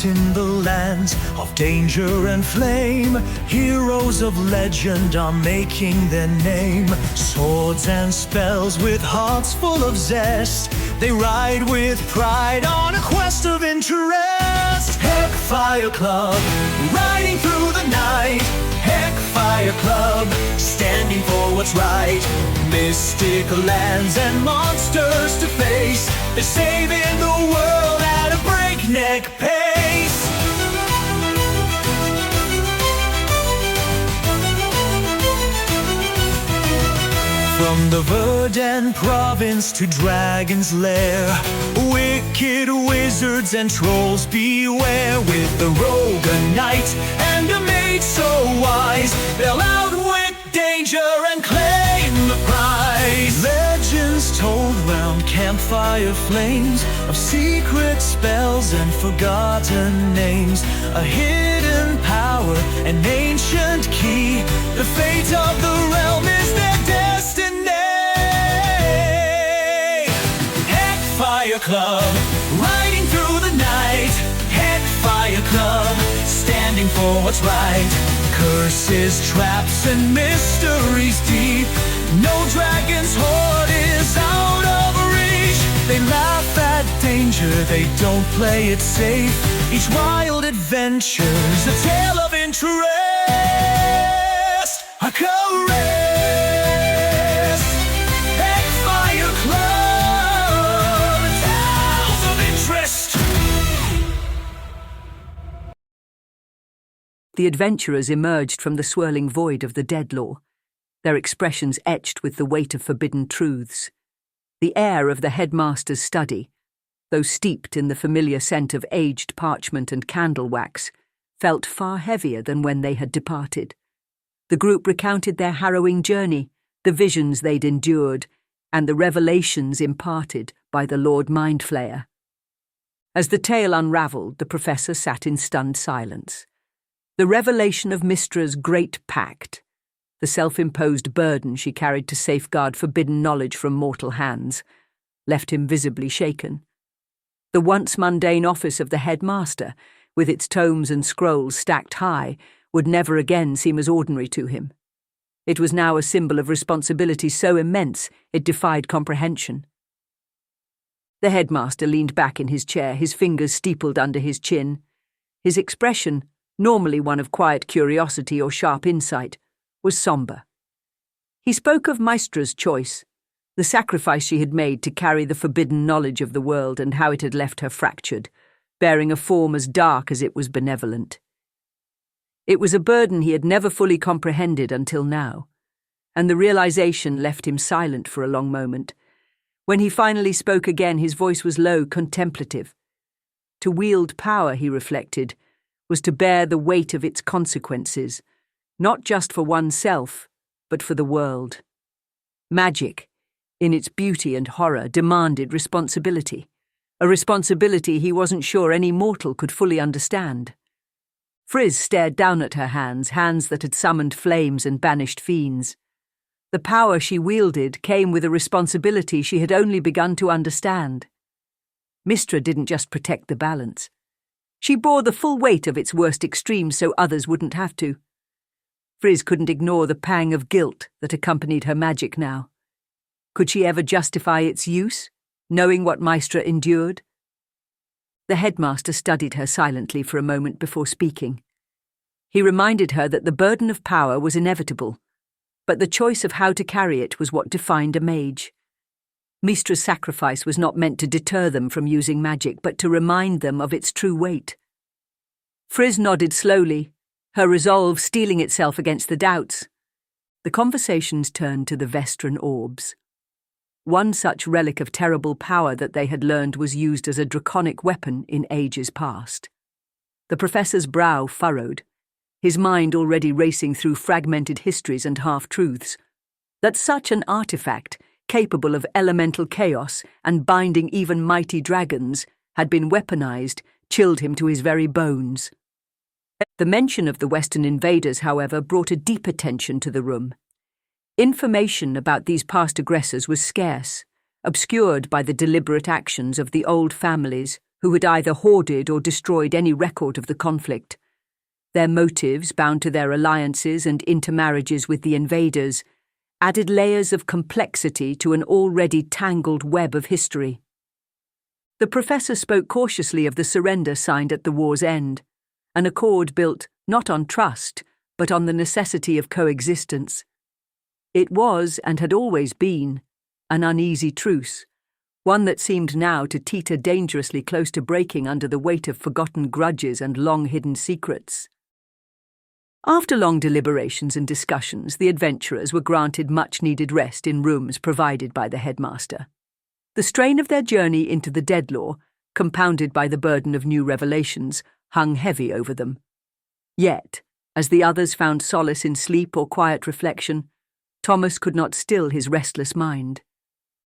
out in the lands of danger and flame. Heroes of legend are making their name. Swords and spells with hearts full of zest. They ride with pride on a quest of interest. Heckfire Club, riding through the night. Heckfire Club, standing for what's right. Mystic lands and monsters to face. They're saving the world at a breakneck pace. From the Vestran province to Dragon's Lair, wicked wizards and trolls beware. With the rogue, a knight, and a mage so wise, they'll outwit danger and claim the prize. Legends told round campfire flames of secret spells and forgotten names. A hidden power, an ancient key. The fate of the realm is their destiny. Heckfire Club, riding through the night. Heckfire Club, standing for what's right. Curses, traps, and mysteries deep. No dragon's hoard is out of reach. They laugh at danger, they don't play it safe. Each wild adventure's a tale of interest. A caress. Heckfire Club, tales of interest. The adventurers emerged from the swirling void of the Deadlaw, their expressions etched with the weight of forbidden truths. The air of the headmaster's study, though steeped in the familiar scent of aged parchment and candle wax, felt far heavier than when they had departed. The group recounted their harrowing journey, the visions they'd endured, and the revelations imparted by the Lord Mindflayer. As the tale unravelled, the professor sat in stunned silence. The revelation of Mystra's great pact, the self-imposed burden she carried to safeguard forbidden knowledge from mortal hands, left him visibly shaken. The once mundane office of the headmaster, with its tomes and scrolls stacked high, would never again seem as ordinary to him. It was now a symbol of responsibility so immense it defied comprehension. The headmaster leaned back in his chair, his fingers steepled under his chin. His expression, normally one of quiet curiosity or sharp insight, was sombre. He spoke of Mystra's choice, the sacrifice she had made to carry the forbidden knowledge of the world, and how it had left her fractured, bearing a form as dark as it was benevolent. It was a burden he had never fully comprehended until now, and the realization left him silent for a long moment. When he finally spoke again, his voice was low, contemplative. To wield power, he reflected, was to bear the weight of its consequences, not just for oneself, but for the world. Magic, in its beauty and horror, demanded responsibility, a responsibility he wasn't sure any mortal could fully understand. Friz stared down at her hands, hands that had summoned flames and banished fiends. The power she wielded came with a responsibility she had only begun to understand. Mystra didn't just protect the balance. She bore the full weight of its worst extremes so others wouldn't have to. Friz couldn't ignore the pang of guilt that accompanied her magic now. Could she ever justify its use, knowing what Mystra endured? The headmaster studied her silently for a moment before speaking. He reminded her that the burden of power was inevitable, but the choice of how to carry it was what defined a mage. Mystra's sacrifice was not meant to deter them from using magic, but to remind them of its true weight. Friz nodded slowly, her resolve steeling itself against the doubts. The conversations turned to the Vestran Orbs. One such relic of terrible power that they had learned was used as a draconic weapon in ages past. The professor's brow furrowed, his mind already racing through fragmented histories and half-truths. That such an artifact, capable of elemental chaos and binding even mighty dragons, had been weaponized, chilled him to his very bones. The mention of the Western invaders, however, brought a deeper tension to the room. Information about these past aggressors was scarce, obscured by the deliberate actions of the old families who had either hoarded or destroyed any record of the conflict. Their motives, bound to their alliances and intermarriages with the invaders, added layers of complexity to an already tangled web of history. The professor spoke cautiously of the surrender signed at the war's end, an accord built not on trust, but on the necessity of coexistence. It was, and had always been, an uneasy truce, one that seemed now to teeter dangerously close to breaking under the weight of forgotten grudges and long-hidden secrets. After long deliberations and discussions, the adventurers were granted much-needed rest in rooms provided by the headmaster. The strain of their journey into the Deadlaw, compounded by the burden of new revelations, hung heavy over them. Yet, as the others found solace in sleep or quiet reflection, Thomas could not still his restless mind.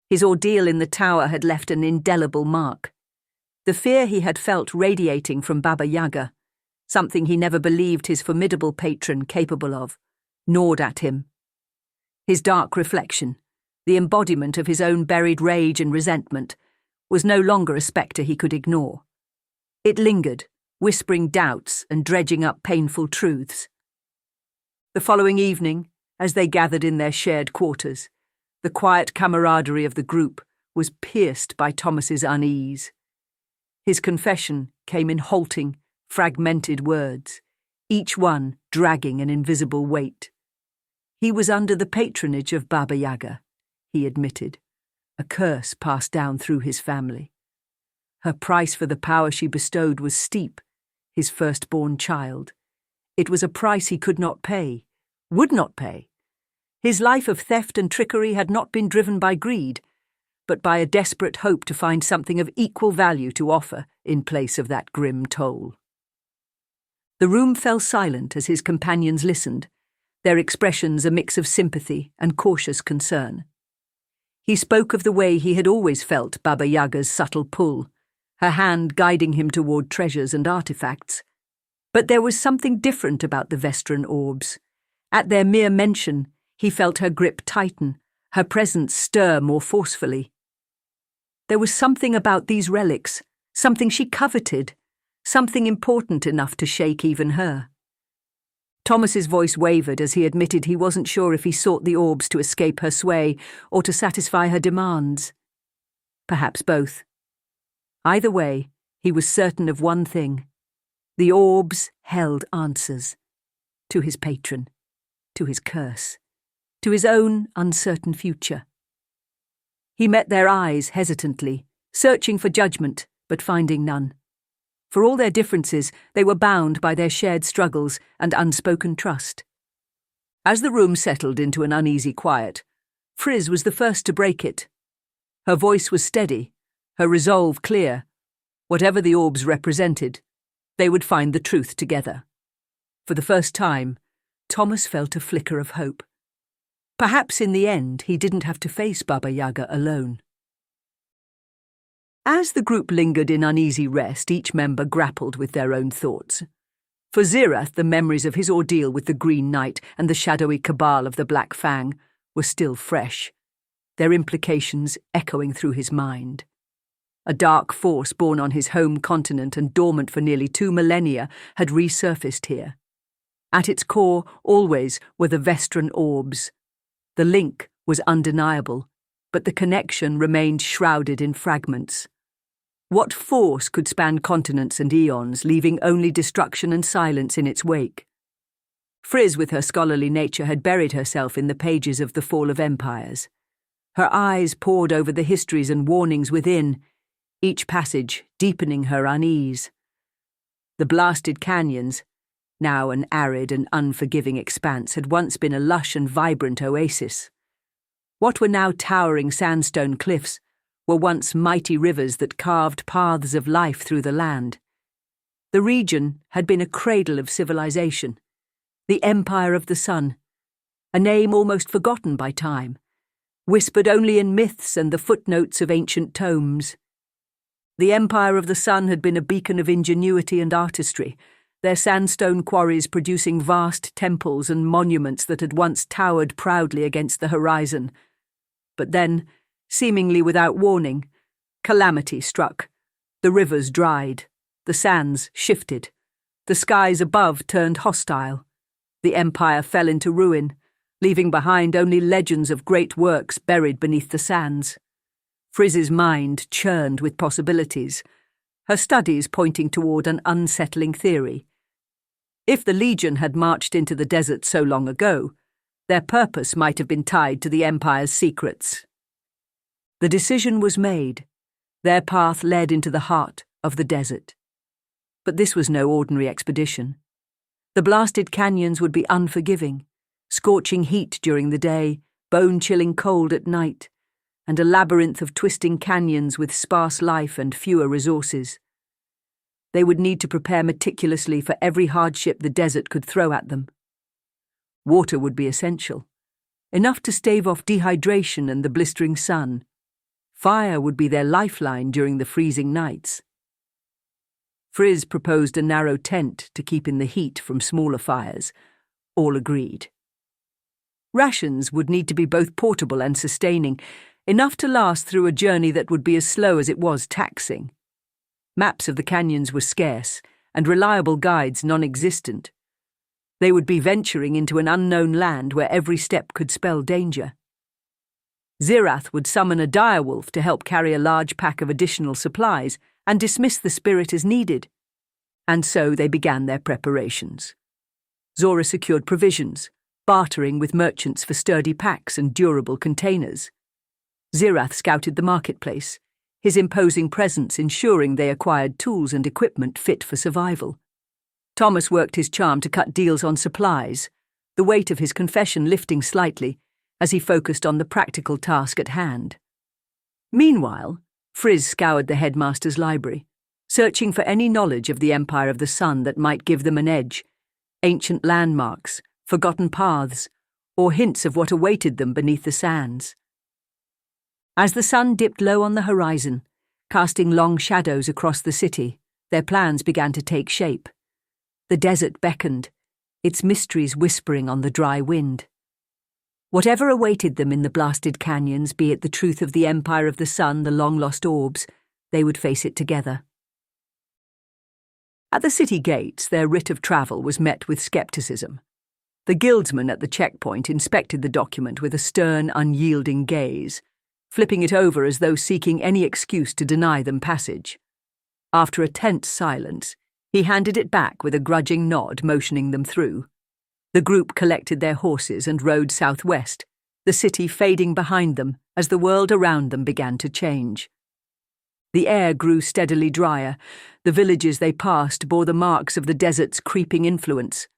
His ordeal in the tower had left an indelible mark. The fear he had felt radiating from Baba Yaga, something he never believed his formidable patron capable of, gnawed at him. His dark reflection, the embodiment of his own buried rage and resentment, was no longer a spectre he could ignore. It lingered, whispering doubts and dredging up painful truths. The following evening, as they gathered in their shared quarters, the quiet camaraderie of the group was pierced by Thomas's unease. His confession came in halting, fragmented words, each one dragging an invisible weight. He was under the patronage of Baba Yaga, he admitted, a curse passed down through his family. Her price for the power she bestowed was steep, his firstborn child. It was a price he could not pay, would not pay. His life of theft and trickery had not been driven by greed, but by a desperate hope to find something of equal value to offer in place of that grim toll. The room fell silent as his companions listened, their expressions a mix of sympathy and cautious concern. He spoke of the way he had always felt Baba Yaga's subtle pull, her hand guiding him toward treasures and artifacts. But there was something different about the Vestran Orbs. At their mere mention, he felt her grip tighten, her presence stir more forcefully. There was something about these relics, something she coveted, something important enough to shake even her. Thomas's voice wavered as he admitted he wasn't sure if he sought the orbs to escape her sway or to satisfy her demands. Perhaps both. Either way, he was certain of one thing. The orbs held answers. To his patron, to his curse, to his own uncertain future. He met their eyes hesitantly, searching for judgment, but finding none. For all their differences, they were bound by their shared struggles and unspoken trust. As the room settled into an uneasy quiet, Friz was the first to break it. Her voice was steady, her resolve clear. Whatever the orbs represented, they would find the truth together. For the first time, Thomas felt a flicker of hope. Perhaps in the end he didn't have to face Baba Yaga alone. As the group lingered in uneasy rest, each member grappled with their own thoughts. For Zyrrath, the memories of his ordeal with the Green Knight and the shadowy cabal of the Black Fang were still fresh, their implications echoing through his mind. A dark force born on his home continent and dormant for nearly 2 millennia had resurfaced here. At its core, always, were the Vestran Orbs. The link was undeniable, but the connection remained shrouded in fragments. What force could span continents and eons, leaving only destruction and silence in its wake? Friz, with her scholarly nature, had buried herself in the pages of the Fall of Empires. Her eyes pored over the histories and warnings within, each passage deepening her unease. The blasted canyons, now an arid and unforgiving expanse, had once been a lush and vibrant oasis. What were now towering sandstone cliffs were once mighty rivers that carved paths of life through the land. The region had been a cradle of civilization, the Empire of the Sun, a name almost forgotten by time, whispered only in myths and the footnotes of ancient tomes. The Empire of the Sun had been a beacon of ingenuity and artistry, their sandstone quarries producing vast temples and monuments that had once towered proudly against the horizon. But then, seemingly without warning, calamity struck. The rivers dried, the sands shifted, the skies above turned hostile. The empire fell into ruin, leaving behind only legends of great works buried beneath the sands. Friz's mind churned with possibilities, her studies pointing toward an unsettling theory. If the Legion had marched into the desert so long ago, their purpose might have been tied to the Empire's secrets. The decision was made. Their path led into the heart of the desert. But this was no ordinary expedition. The blasted canyons would be unforgiving, scorching heat during the day, bone-chilling cold at night, and a labyrinth of twisting canyons with sparse life and fewer resources. They would need to prepare meticulously for every hardship the desert could throw at them. Water would be essential, enough to stave off dehydration and the blistering sun. Fire would be their lifeline during the freezing nights. Friz proposed a narrow tent to keep in the heat from smaller fires. All agreed. Rations would need to be both portable and sustaining, enough to last through a journey that would be as slow as it was taxing. Maps of the canyons were scarce, and reliable guides non-existent. They would be venturing into an unknown land where every step could spell danger. Zyrrath would summon a direwolf to help carry a large pack of additional supplies and dismiss the spirit as needed. And so they began their preparations. Zora secured provisions, bartering with merchants for sturdy packs and durable containers. Zyrrath scouted the marketplace, his imposing presence ensuring they acquired tools and equipment fit for survival. Thomas worked his charm to cut deals on supplies, the weight of his confession lifting slightly as he focused on the practical task at hand. Meanwhile, Friz scoured the headmaster's library, searching for any knowledge of the Empire of the Sun that might give them an edge, ancient landmarks, forgotten paths, or hints of what awaited them beneath the sands. As the sun dipped low on the horizon, casting long shadows across the city, their plans began to take shape. The desert beckoned, its mysteries whispering on the dry wind. Whatever awaited them in the blasted canyons, be it the truth of the Empire of the Sun, the long-lost orbs, they would face it together. At the city gates, their writ of travel was met with skepticism. The guildsman at the checkpoint inspected the document with a stern, unyielding gaze, flipping it over as though seeking any excuse to deny them passage. After a tense silence, he handed it back with a grudging nod, motioning them through. The group collected their horses and rode southwest, the city fading behind them as the world around them began to change. The air grew steadily drier. The villages they passed bore the marks of the desert's creeping influence.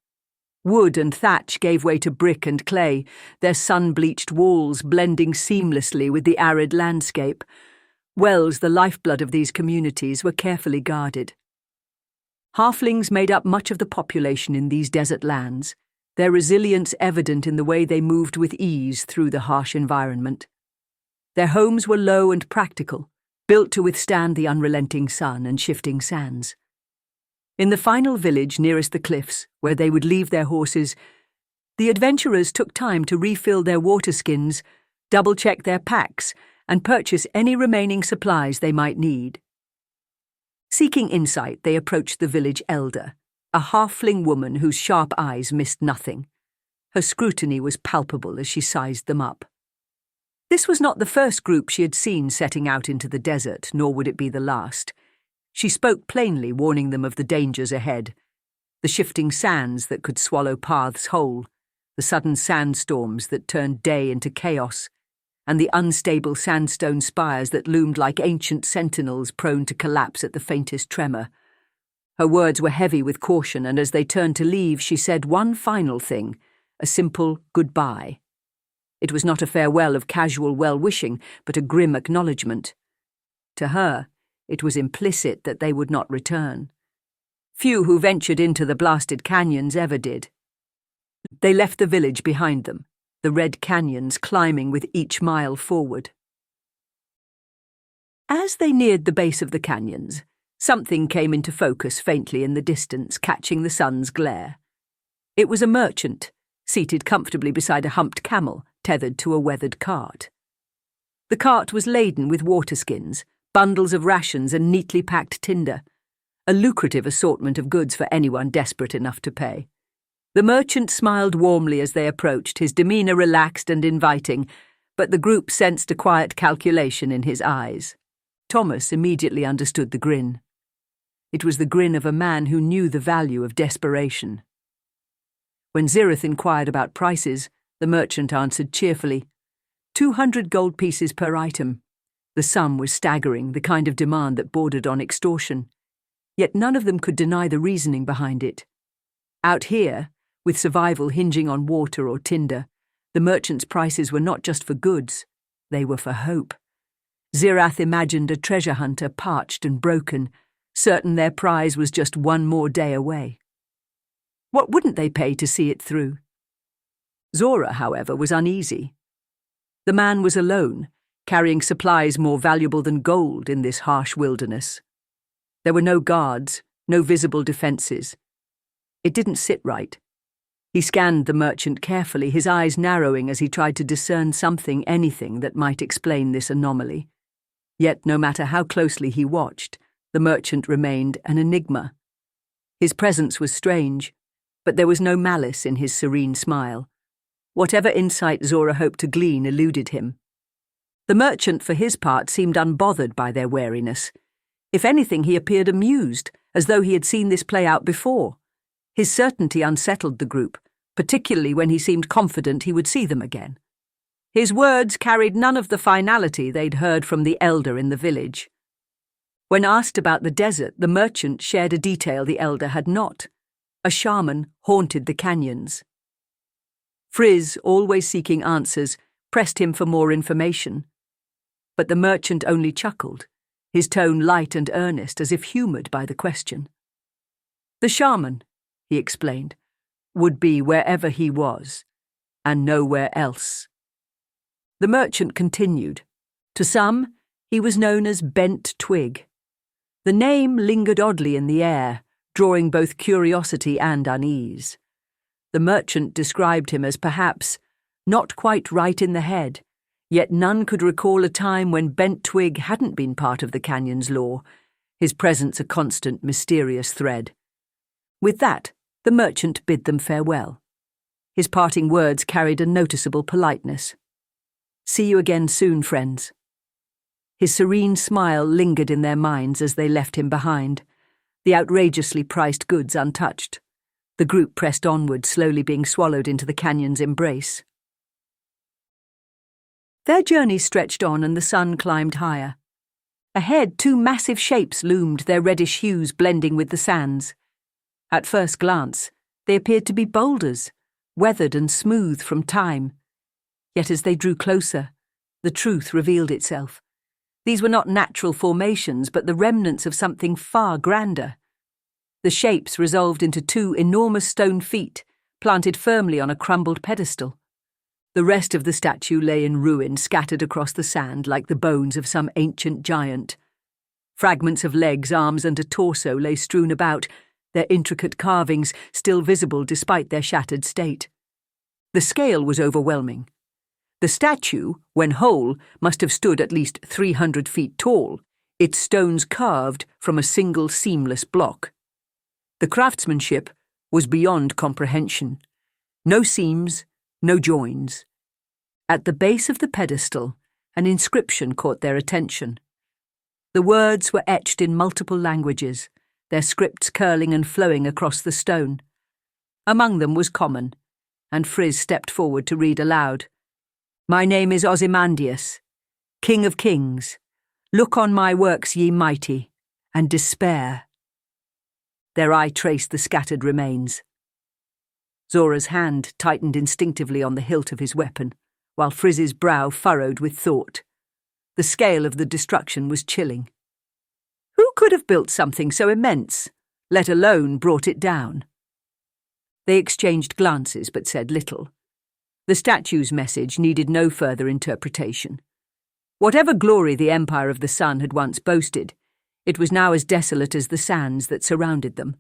Wood and thatch gave way to brick and clay, their sun-bleached walls blending seamlessly with the arid landscape. Wells, the lifeblood of these communities, were carefully guarded. Halflings made up much of the population in these desert lands, their resilience evident in the way they moved with ease through the harsh environment. Their homes were low and practical, built to withstand the unrelenting sun and shifting sands. In the final village nearest the cliffs, where they would leave their horses, the adventurers took time to refill their water skins, double-check their packs, and purchase any remaining supplies they might need. Seeking insight, they approached the village elder, a halfling woman whose sharp eyes missed nothing. Her scrutiny was palpable as she sized them up. This was not the first group she had seen setting out into the desert, nor would it be the last. She spoke plainly, warning them of the dangers ahead. The shifting sands that could swallow paths whole, the sudden sandstorms that turned day into chaos, and the unstable sandstone spires that loomed like ancient sentinels prone to collapse at the faintest tremor. Her words were heavy with caution, and as they turned to leave, she said one final thing, a simple goodbye. It was not a farewell of casual well-wishing, but a grim acknowledgement. To her, it was implicit that they would not return. Few who ventured into the blasted canyons ever did. They left the village behind them, the red canyons climbing with each mile forward. As they neared the base of the canyons, something came into focus faintly in the distance, catching the sun's glare. It was a merchant, seated comfortably beside a humped camel, tethered to a weathered cart. The cart was laden with water skins, bundles of rations and neatly packed tinder, a lucrative assortment of goods for anyone desperate enough to pay. The merchant smiled warmly as they approached, his demeanour relaxed and inviting, but the group sensed a quiet calculation in his eyes. Thomas immediately understood the grin. It was the grin of a man who knew the value of desperation. When Zyrrath inquired about prices, the merchant answered cheerfully, 200 gold pieces per item. The sum was staggering, the kind of demand that bordered on extortion. Yet none of them could deny the reasoning behind it. Out here, with survival hinging on water or tinder, the merchant's prices were not just for goods, they were for hope. Zyrrath imagined a treasure hunter parched and broken, certain their prize was just one more day away. What wouldn't they pay to see it through? Zora, however, was uneasy. The man was alone, carrying supplies more valuable than gold in this harsh wilderness. There were no guards, no visible defences. It didn't sit right. He scanned the merchant carefully, his eyes narrowing as he tried to discern something, anything that might explain this anomaly. Yet no matter how closely he watched, the merchant remained an enigma. His presence was strange, but there was no malice in his serene smile. Whatever insight Zora hoped to glean eluded him. The merchant, for his part, seemed unbothered by their wariness. If anything, he appeared amused, as though he had seen this play out before. His certainty unsettled the group, particularly when he seemed confident he would see them again. His words carried none of the finality they'd heard from the elder in the village. When asked about the desert, the merchant shared a detail the elder had not. A shaman haunted the canyons. Friz, always seeking answers, pressed him for more information. But the merchant only chuckled, his tone light and earnest, as if humoured by the question. The shaman, he explained, would be wherever he was, and nowhere else. The merchant continued. To some, he was known as Bent Twig. The name lingered oddly in the air, drawing both curiosity and unease. The merchant described him as perhaps not quite right in the head, yet none could recall a time when Bent Twig hadn't been part of the canyon's lore, his presence a constant, mysterious thread. With that, the merchant bid them farewell. His parting words carried a noticeable politeness. See you again soon, friends. His serene smile lingered in their minds as they left him behind, the outrageously priced goods untouched. The group pressed onward, slowly being swallowed into the canyon's embrace. Their journey stretched on and the sun climbed higher. Ahead, two massive shapes loomed, their reddish hues blending with the sands. At first glance, they appeared to be boulders, weathered and smooth from time. Yet as they drew closer, the truth revealed itself. These were not natural formations, but the remnants of something far grander. The shapes resolved into two enormous stone feet, planted firmly on a crumbled pedestal. The rest of the statue lay in ruin, scattered across the sand like the bones of some ancient giant. Fragments of legs, arms, and a torso lay strewn about, their intricate carvings still visible despite their shattered state. The scale was overwhelming. The statue, when whole, must have stood at least 300 feet tall, its stones carved from a single seamless block. The craftsmanship was beyond comprehension. No seams, no joins. At the base of the pedestal, an inscription caught their attention. The words were etched in multiple languages, their scripts curling and flowing across the stone. Among them was common, and Friz stepped forward to read aloud. My name is Ozymandias, King of Kings. Look on my works, ye mighty, and despair. Their eye traced the scattered remains. Zora's hand tightened instinctively on the hilt of his weapon, while Friz's brow furrowed with thought. The scale of the destruction was chilling. Who could have built something so immense, let alone brought it down? They exchanged glances but said little. The statue's message needed no further interpretation. Whatever glory the Empire of the Sun had once boasted, it was now as desolate as the sands that surrounded them.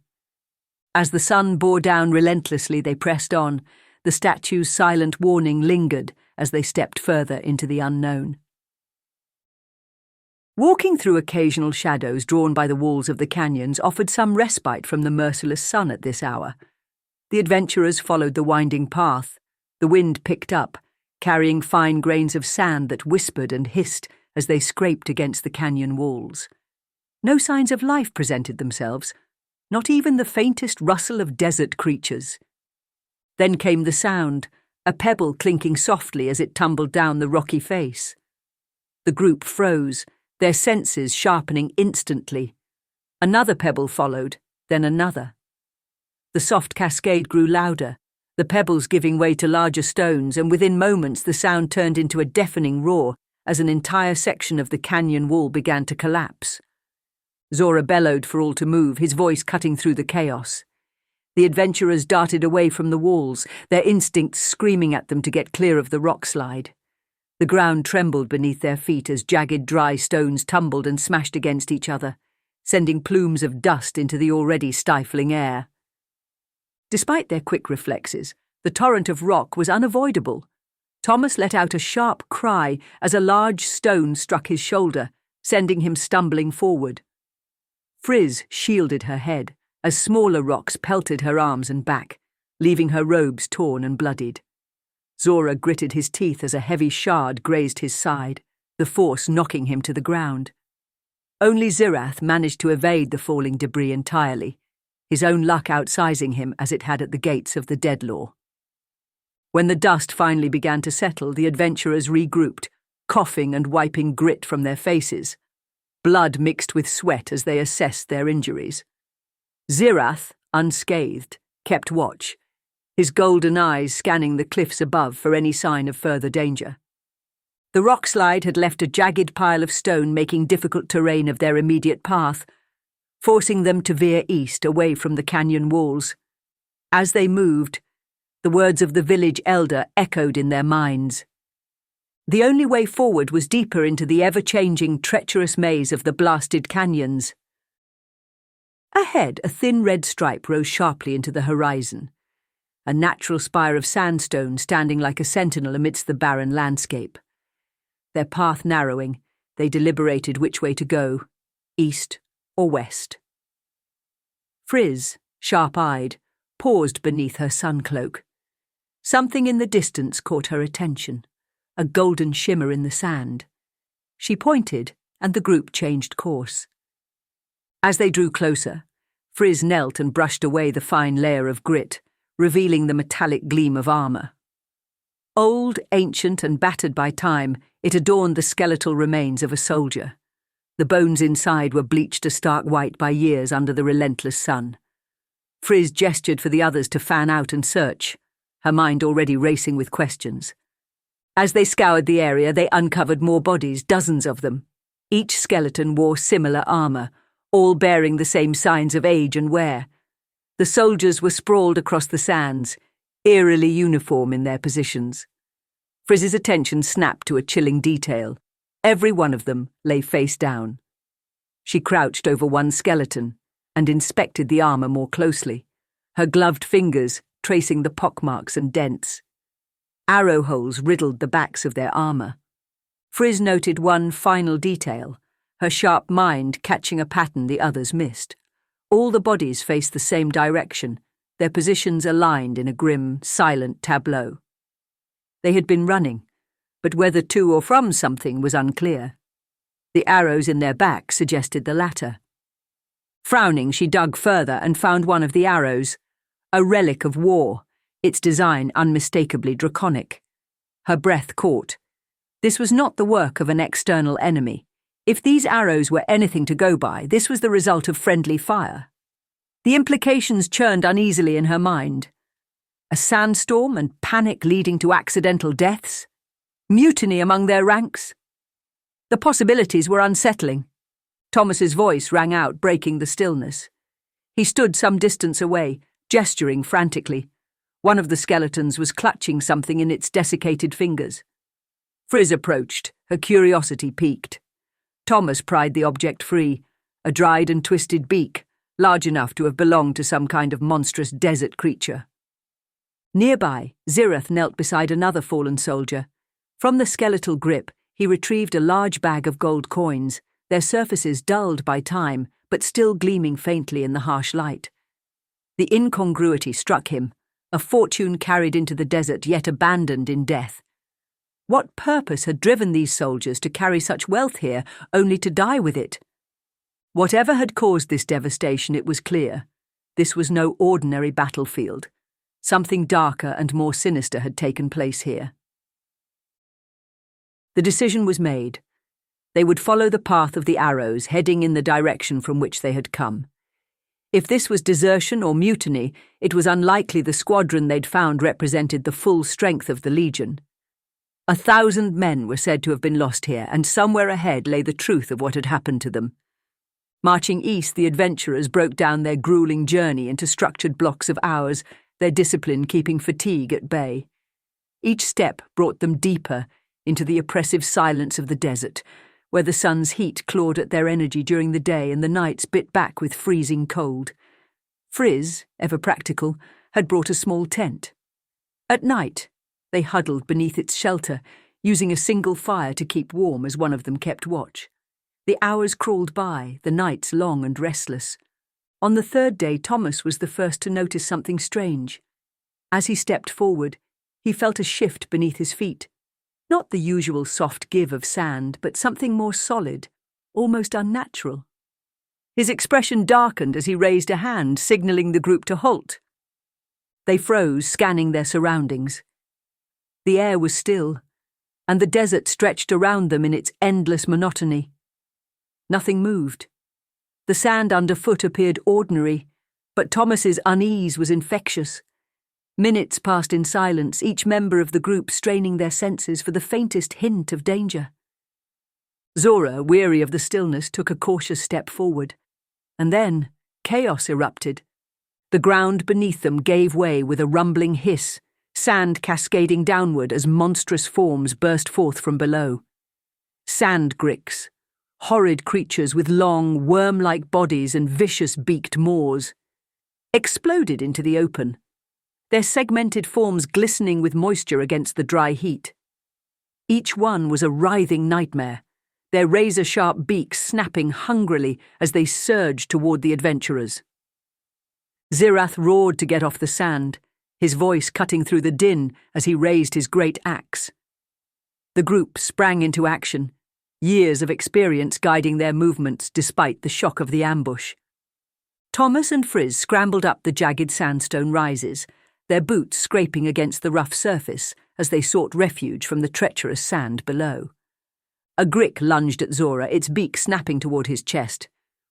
As the sun bore down relentlessly, they pressed on. The statue's silent warning lingered as they stepped further into the unknown. Walking through occasional shadows drawn by the walls of the canyons offered some respite from the merciless sun at this hour. The adventurers followed the winding path. The wind picked up, carrying fine grains of sand that whispered and hissed as they scraped against the canyon walls. No signs of life presented themselves, not even the faintest rustle of desert creatures. Then came the sound, a pebble clinking softly as it tumbled down the rocky face. The group froze, their senses sharpening instantly. Another pebble followed, then another. The soft cascade grew louder, the pebbles giving way to larger stones, and within moments the sound turned into a deafening roar as an entire section of the canyon wall began to collapse. Zora bellowed for all to move, his voice cutting through the chaos. The adventurers darted away from the walls, their instincts screaming at them to get clear of the rock slide. The ground trembled beneath their feet as jagged, dry stones tumbled and smashed against each other, sending plumes of dust into the already stifling air. Despite their quick reflexes, the torrent of rock was unavoidable. Thomas let out a sharp cry as a large stone struck his shoulder, sending him stumbling forward. Friz shielded her head as smaller rocks pelted her arms and back, leaving her robes torn and bloodied. Zora gritted his teeth as a heavy shard grazed his side, the force knocking him to the ground. Only Zyrrath managed to evade the falling debris entirely, his own luck outsizing him as it had at the gates of the Deadlaw. When the dust finally began to settle, the adventurers regrouped, coughing and wiping grit from their faces. Blood mixed with sweat as they assessed their injuries. Zyrrath, unscathed, kept watch, his golden eyes scanning the cliffs above for any sign of further danger. The rock slide had left a jagged pile of stone making difficult terrain of their immediate path, forcing them to veer east away from the canyon walls. As they moved, the words of the village elder echoed in their minds. The only way forward was deeper into the ever-changing, treacherous maze of the blasted canyons. Ahead, a thin red stripe rose sharply into the horizon, a natural spire of sandstone standing like a sentinel amidst the barren landscape. Their path narrowing, they deliberated which way to go, east or west. Friz, sharp-eyed, paused beneath her sun-cloak. Something in the distance caught her attention, a golden shimmer in the sand. She pointed, and the group changed course. As they drew closer, Friz knelt and brushed away the fine layer of grit, revealing the metallic gleam of armour. Old, ancient, and battered by time, it adorned the skeletal remains of a soldier. The bones inside were bleached a stark white by years under the relentless sun. Friz gestured for the others to fan out and search, her mind already racing with questions. As they scoured the area, they uncovered more bodies, dozens of them. Each skeleton wore similar armour, all bearing the same signs of age and wear. The soldiers were sprawled across the sands, eerily uniform in their positions. Friz's attention snapped to a chilling detail. Every one of them lay face down. She crouched over one skeleton and inspected the armour more closely, her gloved fingers tracing the pockmarks and dents. Arrow holes riddled the backs of their armour. Friz noted one final detail, her sharp mind catching a pattern the others missed. All the bodies faced the same direction, their positions aligned in a grim, silent tableau. They had been running, but whether to or from something was unclear. The arrows in their backs suggested the latter. Frowning, she dug further and found one of the arrows, a relic of war, its design unmistakably draconic. Her breath caught. This was not the work of an external enemy. If these arrows were anything to go by, this was the result of friendly fire. The implications churned uneasily in her mind. A sandstorm and panic leading to accidental deaths? Mutiny among their ranks? The possibilities were unsettling. Thomas's voice rang out, breaking the stillness. He stood some distance away, gesturing frantically. One of the skeletons was clutching something in its desiccated fingers. Friz approached, her curiosity piqued. Thomas pried the object free, a dried and twisted beak, large enough to have belonged to some kind of monstrous desert creature. Nearby, Zyrrath knelt beside another fallen soldier. From the skeletal grip, he retrieved a large bag of gold coins, their surfaces dulled by time, but still gleaming faintly in the harsh light. The incongruity struck him, a fortune carried into the desert yet abandoned in death. What purpose had driven these soldiers to carry such wealth here, only to die with it? Whatever had caused this devastation, it was clear. This was no ordinary battlefield. Something darker and more sinister had taken place here. The decision was made. They would follow the path of the arrows, heading in the direction from which they had come. If this was desertion or mutiny, it was unlikely the squadron they'd found represented the full strength of the Legion. 1,000 men were said to have been lost here, and somewhere ahead lay the truth of what had happened to them. Marching east, the adventurers broke down their grueling journey into structured blocks of hours, their discipline keeping fatigue at bay. Each step brought them deeper into the oppressive silence of the desert, where the sun's heat clawed at their energy during the day and the nights bit back with freezing cold. Friz, ever practical, had brought a small tent. At night, they huddled beneath its shelter, using a single fire to keep warm as one of them kept watch. The hours crawled by, the nights long and restless. On the third day, Thomas was the first to notice something strange. As he stepped forward, he felt a shift beneath his feet. Not the usual soft give of sand, but something more solid, almost unnatural. His expression darkened as he raised a hand, signalling the group to halt. They froze, scanning their surroundings. The air was still, and the desert stretched around them in its endless monotony. Nothing moved. The sand underfoot appeared ordinary, but Thomas's unease was infectious. Minutes passed in silence, each member of the group straining their senses for the faintest hint of danger. Zora, weary of the stillness, took a cautious step forward. And then chaos erupted. The ground beneath them gave way with a rumbling hiss, sand cascading downward as monstrous forms burst forth from below. Sand gricks, horrid creatures with long, worm-like bodies and vicious beaked maws, exploded into the open, their segmented forms glistening with moisture against the dry heat. Each one was a writhing nightmare, their razor-sharp beaks snapping hungrily as they surged toward the adventurers. Zyrrath roared to get off the sand, his voice cutting through the din as he raised his great axe. The group sprang into action, years of experience guiding their movements despite the shock of the ambush. Thomas and Friz scrambled up the jagged sandstone rises, their boots scraping against the rough surface as they sought refuge from the treacherous sand below. A grick lunged at Zora, its beak snapping toward his chest.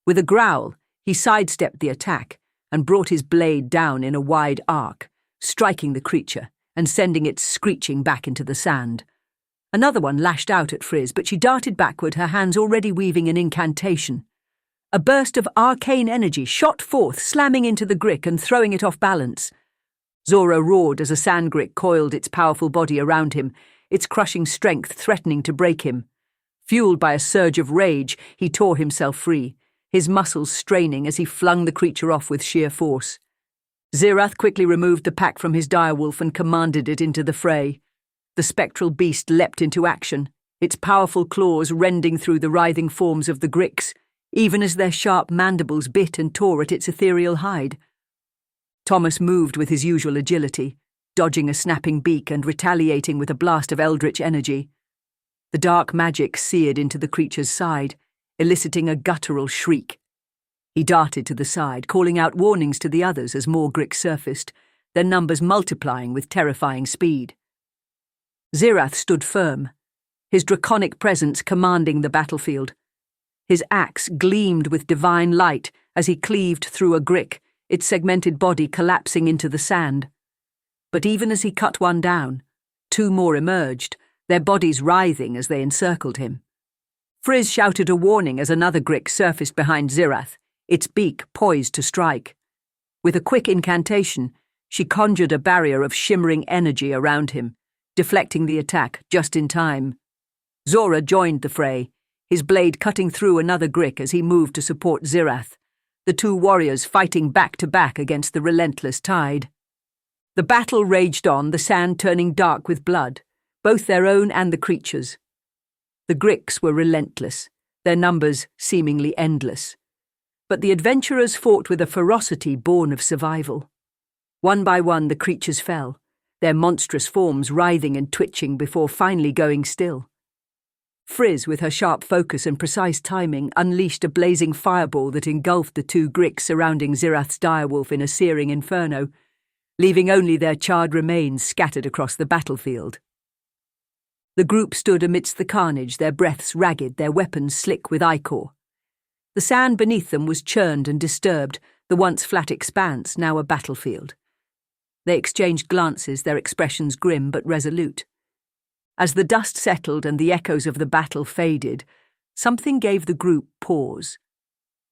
With a growl, he sidestepped the attack and brought his blade down in a wide arc, striking the creature and sending it screeching back into the sand. Another one lashed out at Friz, but she darted backward, her hands already weaving an incantation. A burst of arcane energy shot forth, slamming into the grick and throwing it off balance. Zora roared as a sand grick coiled its powerful body around him, its crushing strength threatening to break him. Fueled by a surge of rage, he tore himself free, his muscles straining as he flung the creature off with sheer force. Zyrrath quickly removed the pack from his direwolf and commanded it into the fray. The spectral beast leapt into action, its powerful claws rending through the writhing forms of the gricks, even as their sharp mandibles bit and tore at its ethereal hide. Thomas moved with his usual agility, dodging a snapping beak and retaliating with a blast of eldritch energy. The dark magic seared into the creature's side, eliciting a guttural shriek. He darted to the side, calling out warnings to the others as more gricks surfaced, their numbers multiplying with terrifying speed. Zyrrath stood firm, his draconic presence commanding the battlefield. His axe gleamed with divine light as he cleaved through a grick, its segmented body collapsing into the sand. But even as he cut one down, two more emerged, their bodies writhing as they encircled him. Friz shouted a warning as another grick surfaced behind Zyrrath, its beak poised to strike. With a quick incantation, she conjured a barrier of shimmering energy around him, deflecting the attack just in time. Zora joined the fray, his blade cutting through another grick as he moved to support Zyrrath, the two warriors fighting back to back against the relentless tide. The battle raged on, the sand turning dark with blood, both their own and the creatures'. The gricks were relentless, their numbers seemingly endless. But the adventurers fought with a ferocity born of survival. One by one the creatures fell, their monstrous forms writhing and twitching before finally going still. Friz, with her sharp focus and precise timing, unleashed a blazing fireball that engulfed the two gricks surrounding Zyrrath's direwolf in a searing inferno, leaving only their charred remains scattered across the battlefield. The group stood amidst the carnage, their breaths ragged, their weapons slick with ichor. The sand beneath them was churned and disturbed, the once flat expanse now a battlefield. They exchanged glances, their expressions grim but resolute. As the dust settled and the echoes of the battle faded, something gave the group pause.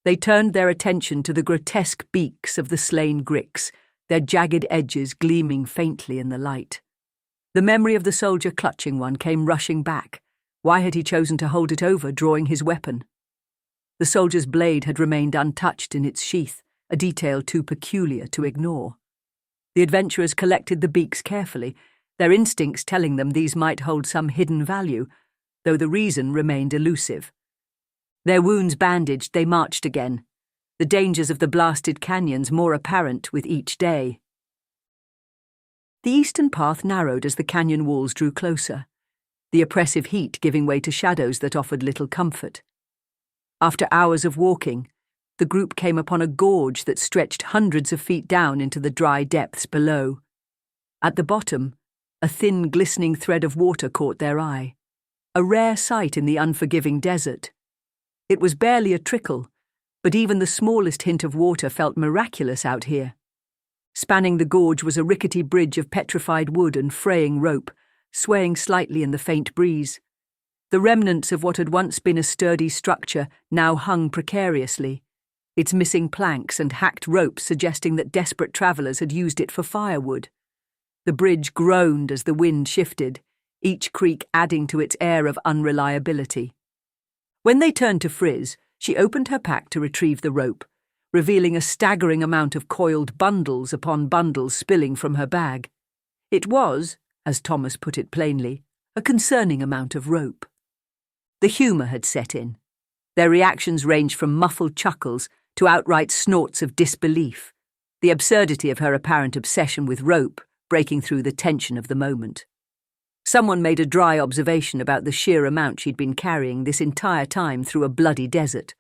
They turned their attention to the grotesque beaks of the slain gricks, their jagged edges gleaming faintly in the light. The memory of the soldier clutching one came rushing back. Why had he chosen to hold it over, drawing his weapon? The soldier's blade had remained untouched in its sheath, a detail too peculiar to ignore. The adventurers collected the beaks carefully, their instincts telling them these might hold some hidden value, though the reason remained elusive. Their wounds bandaged, they marched again, the dangers of the blasted canyons more apparent with each day. The eastern path narrowed as the canyon walls drew closer, the oppressive heat giving way to shadows that offered little comfort. After hours of walking, the group came upon a gorge that stretched hundreds of feet down into the dry depths below. At the bottom, a thin, glistening thread of water caught their eye, a rare sight in the unforgiving desert. It was barely a trickle, but even the smallest hint of water felt miraculous out here. Spanning the gorge was a rickety bridge of petrified wood and fraying rope, swaying slightly in the faint breeze. The remnants of what had once been a sturdy structure now hung precariously, its missing planks and hacked ropes suggesting that desperate travellers had used it for firewood. The bridge groaned as the wind shifted, each creak adding to its air of unreliability. When they turned to Friz, she opened her pack to retrieve the rope, revealing a staggering amount of coiled bundles upon bundles spilling from her bag. It was, as Thomas put it plainly, a concerning amount of rope. The humour had set in. Their reactions ranged from muffled chuckles to outright snorts of disbelief, the absurdity of her apparent obsession with rope breaking through the tension of the moment. Someone made a dry observation about the sheer amount she'd been carrying this entire time through a bloody desert,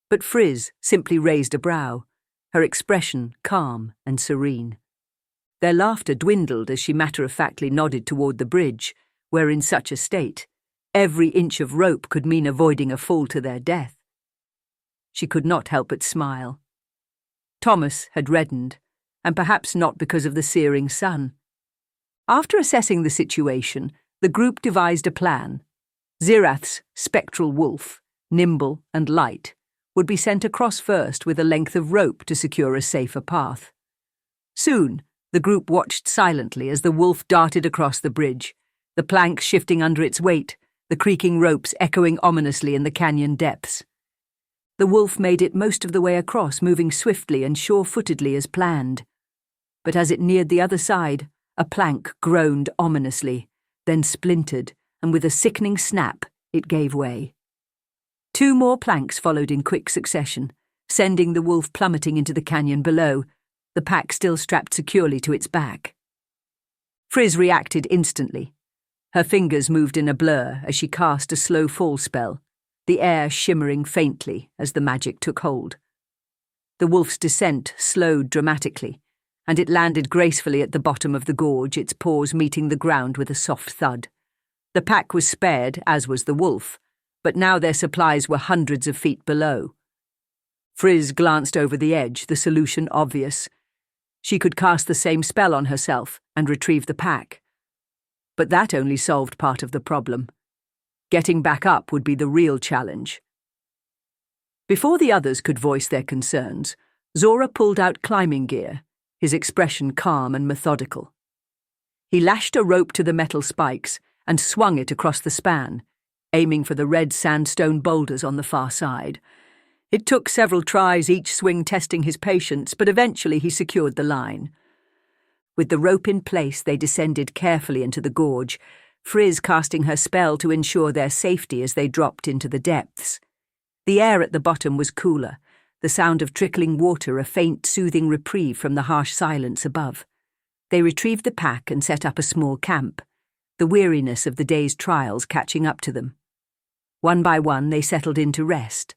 but Friz simply raised a brow, her expression calm and serene. Their laughter dwindled as she matter-of-factly nodded toward the bridge, where in such a state, every inch of rope could mean avoiding a fall to their death. She could not help but smile. Thomas had reddened, and perhaps not because of the searing sun. After assessing the situation, the group devised a plan. Zyrrath's spectral wolf, nimble and light, would be sent across first with a length of rope to secure a safer path. Soon, the group watched silently as the wolf darted across the bridge, the planks shifting under its weight, the creaking ropes echoing ominously in the canyon depths. The wolf made it most of the way across, moving swiftly and sure-footedly as planned. But as it neared the other side, a plank groaned ominously, then splintered, and with a sickening snap, it gave way. 2 more planks followed in quick succession, sending the wolf plummeting into the canyon below, the pack still strapped securely to its back. Friz reacted instantly. Her fingers moved in a blur as she cast a slow fall spell, the air shimmering faintly as the magic took hold. The wolf's descent slowed dramatically, and it landed gracefully at the bottom of the gorge, its paws meeting the ground with a soft thud. The pack was spared, as was the wolf, but now their supplies were hundreds of feet below. Friz glanced over the edge, the solution obvious. She could cast the same spell on herself and retrieve the pack. But that only solved part of the problem. Getting back up would be the real challenge. Before the others could voice their concerns, Zora pulled out climbing gear, his expression calm and methodical. He lashed a rope to the metal spikes and swung it across the span, aiming for the red sandstone boulders on the far side. It took several tries, each swing testing his patience, but eventually he secured the line. With the rope in place, they descended carefully into the gorge, Friz casting her spell to ensure their safety as they dropped into the depths. The air at the bottom was cooler, the sound of trickling water a faint, soothing reprieve from the harsh silence above. They retrieved the pack and set up a small camp, the weariness of the day's trials catching up to them. One by one they settled in to rest,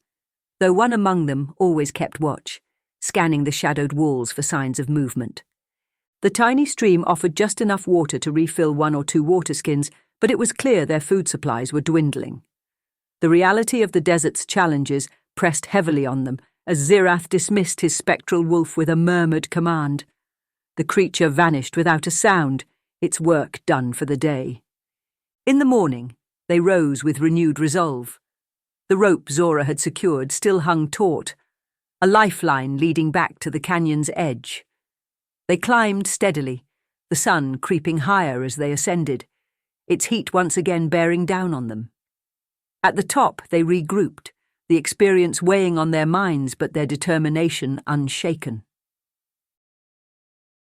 though one among them always kept watch, scanning the shadowed walls for signs of movement. The tiny stream offered just enough water to refill 1 or 2 water skins, but it was clear their food supplies were dwindling. The reality of the desert's challenges pressed heavily on them as Zyrrath dismissed his spectral wolf with a murmured command. The creature vanished without a sound, its work done for the day. In the morning, they rose with renewed resolve. The rope Zora had secured still hung taut, a lifeline leading back to the canyon's edge. They climbed steadily, the sun creeping higher as they ascended, its heat once again bearing down on them. At the top they regrouped, the experience weighing on their minds but their determination unshaken.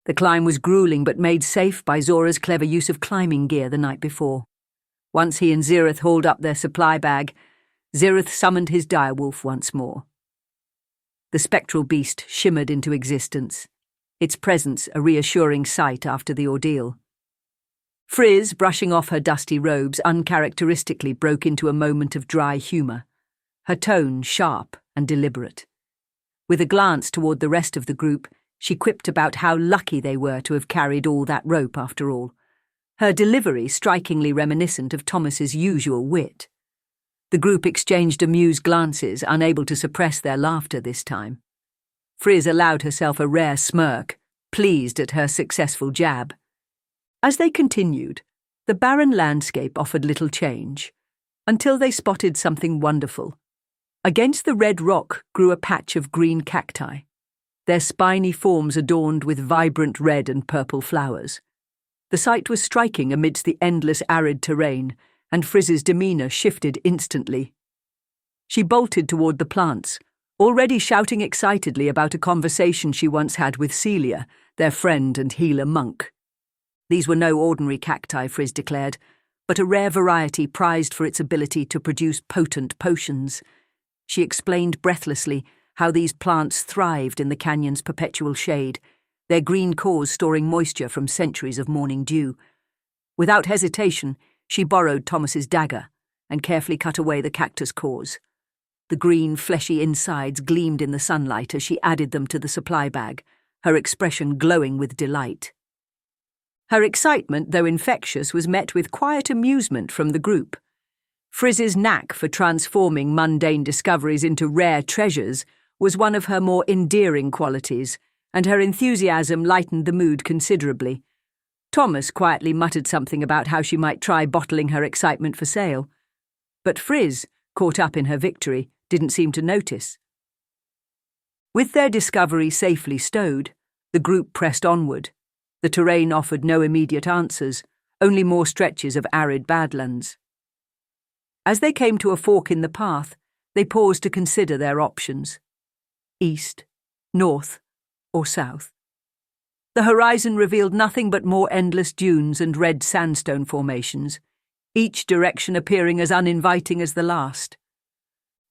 The climb was grueling but made safe by Zora's clever use of climbing gear the night before. Once he and Zyrrath hauled up their supply bag, Zyrrath summoned his direwolf once more. The spectral beast shimmered into existence, its presence a reassuring sight after the ordeal. Friz, brushing off her dusty robes, uncharacteristically broke into a moment of dry humour, her tone sharp and deliberate. With a glance toward the rest of the group, she quipped about how lucky they were to have carried all that rope after all, her delivery strikingly reminiscent of Thomas's usual wit. The group exchanged amused glances, unable to suppress their laughter this time. Friz allowed herself a rare smirk, pleased at her successful jab. As they continued, the barren landscape offered little change, until they spotted something wonderful. Against the red rock grew a patch of green cacti, their spiny forms adorned with vibrant red and purple flowers. The sight was striking amidst the endless arid terrain, and Friz's demeanour shifted instantly. She bolted toward the plants, already shouting excitedly about a conversation she once had with Celia, their friend and healer monk. These were no ordinary cacti, Friz declared, but a rare variety prized for its ability to produce potent potions. She explained breathlessly how these plants thrived in the canyon's perpetual shade, their green cores storing moisture from centuries of morning dew. Without hesitation, she borrowed Thomas's dagger and carefully cut away the cactus cores. The green, fleshy insides gleamed in the sunlight as she added them to the supply bag, her expression glowing with delight. Her excitement, though infectious, was met with quiet amusement from the group. Friz's knack for transforming mundane discoveries into rare treasures was one of her more endearing qualities, and her enthusiasm lightened the mood considerably. Thomas quietly muttered something about how she might try bottling her excitement for sale, but Friz, caught up in her victory, didn't seem to notice. With their discovery safely stowed, the group pressed onward. The terrain offered no immediate answers, only more stretches of arid badlands. As they came to a fork in the path, they paused to consider their options. East, north, or south. The horizon revealed nothing but more endless dunes and red sandstone formations, each direction appearing as uninviting as the last.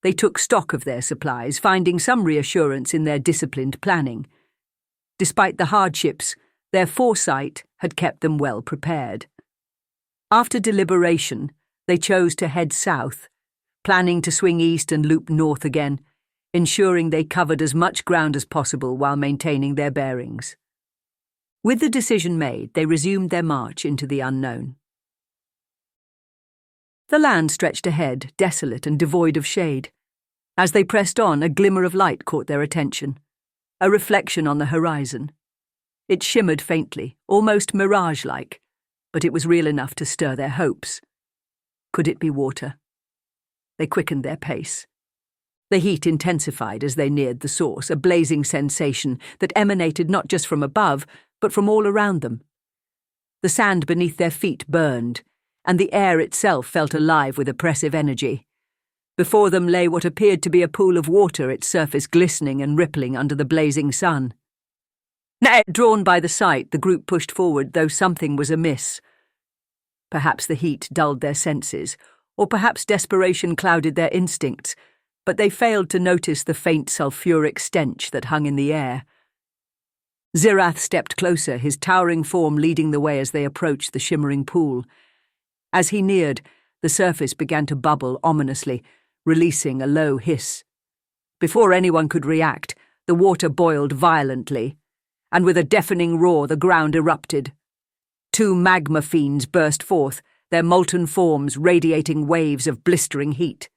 They took stock of their supplies, finding some reassurance in their disciplined planning. Despite the hardships, their foresight had kept them well prepared. After deliberation, they chose to head south, planning to swing east and loop north again, ensuring they covered as much ground as possible while maintaining their bearings. With the decision made, they resumed their march into the unknown. The land stretched ahead, desolate and devoid of shade. As they pressed on, a glimmer of light caught their attention, a reflection on the horizon. It shimmered faintly, almost mirage-like, but it was real enough to stir their hopes. Could it be water? They quickened their pace. The heat intensified as they neared the source, a blazing sensation that emanated not just from above, but from all around them. The sand beneath their feet burned, and the air itself felt alive with oppressive energy. Before them lay what appeared to be a pool of water, its surface glistening and rippling under the blazing sun. Drawn by the sight, the group pushed forward, though something was amiss. Perhaps the heat dulled their senses, or perhaps desperation clouded their instincts, but they failed to notice the faint sulphuric stench that hung in the air. Zyrrath stepped closer, his towering form leading the way as they approached the shimmering pool. As he neared, the surface began to bubble ominously, releasing a low hiss. Before anyone could react, the water boiled violently, and with a deafening roar the ground erupted. 2 magma fiends burst forth, their molten forms radiating waves of blistering heat.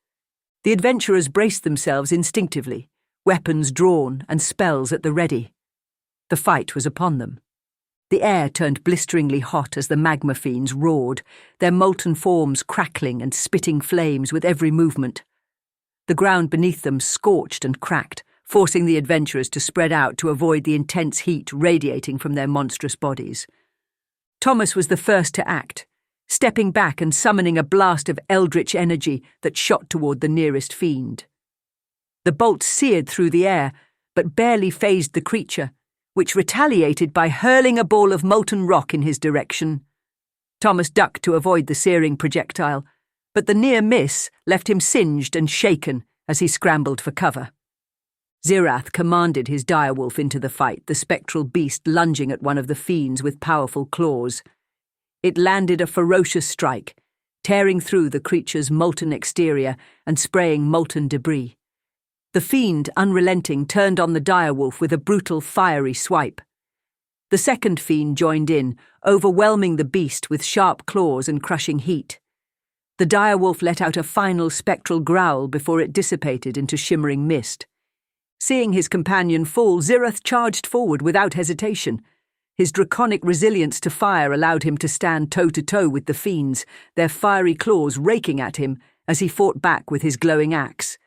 The adventurers braced themselves instinctively, weapons drawn and spells at the ready. The fight was upon them. The air turned blisteringly hot as the magma fiends roared, their molten forms crackling and spitting flames with every movement. The ground beneath them scorched and cracked, forcing the adventurers to spread out to avoid the intense heat radiating from their monstrous bodies. Thomas was the first to act, stepping back and summoning a blast of eldritch energy that shot toward the nearest fiend. The bolt seared through the air, but barely fazed the creature, which retaliated by hurling a ball of molten rock in his direction. Thomas ducked to avoid the searing projectile, but the near miss left him singed and shaken as he scrambled for cover. Zyrrath commanded his direwolf into the fight, the spectral beast lunging at one of the fiends with powerful claws. It landed a ferocious strike, tearing through the creature's molten exterior and spraying molten debris. The fiend, unrelenting, turned on the direwolf with a brutal, fiery swipe. The second fiend joined in, overwhelming the beast with sharp claws and crushing heat. The direwolf let out a final spectral growl before it dissipated into shimmering mist. Seeing his companion fall, Zyrrath charged forward without hesitation. His draconic resilience to fire allowed him to stand toe-to-toe with the fiends, their fiery claws raking at him as he fought back with his glowing axe.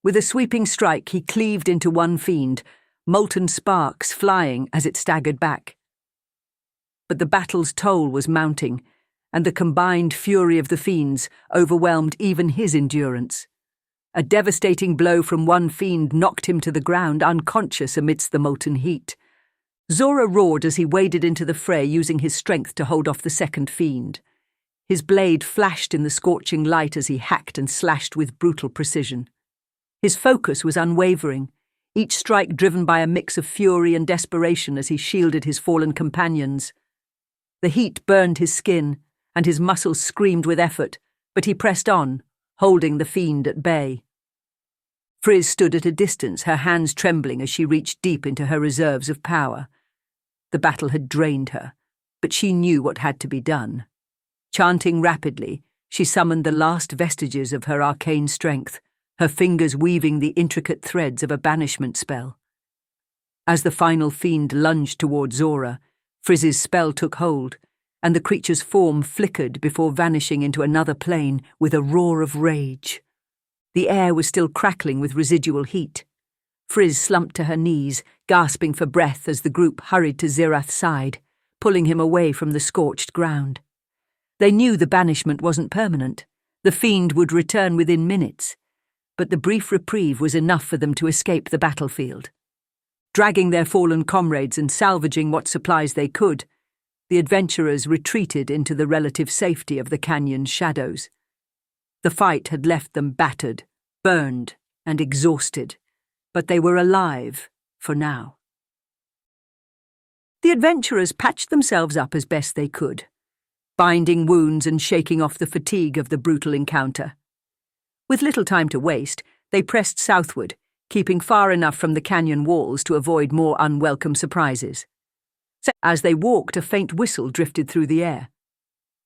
With a sweeping strike, he cleaved into one fiend, molten sparks flying as it staggered back. But the battle's toll was mounting, and the combined fury of the fiends overwhelmed even his endurance. A devastating blow from one fiend knocked him to the ground, unconscious amidst the molten heat. Zora roared as he waded into the fray, using his strength to hold off the second fiend. His blade flashed in the scorching light as he hacked and slashed with brutal precision. His focus was unwavering, each strike driven by a mix of fury and desperation as he shielded his fallen companions. The heat burned his skin, and his muscles screamed with effort, but he pressed on, holding the fiend at bay. Friz stood at a distance, her hands trembling as she reached deep into her reserves of power. The battle had drained her, but she knew what had to be done. Chanting rapidly, she summoned the last vestiges of her arcane strength, her fingers weaving the intricate threads of a banishment spell. As the final fiend lunged toward Zora, Friz's spell took hold, and the creature's form flickered before vanishing into another plane with a roar of rage. The air was still crackling with residual heat. Friz slumped to her knees, gasping for breath as the group hurried to Zyrrath's side, pulling him away from the scorched ground. They knew the banishment wasn't permanent. The fiend would return within minutes, but the brief reprieve was enough for them to escape the battlefield. Dragging their fallen comrades and salvaging what supplies they could, the adventurers retreated into the relative safety of the canyon's shadows. The fight had left them battered, burned, and exhausted, but they were alive for now. The adventurers patched themselves up as best they could, binding wounds and shaking off the fatigue of the brutal encounter. With little time to waste, they pressed southward, keeping far enough from the canyon walls to avoid more unwelcome surprises. As they walked, a faint whistle drifted through the air.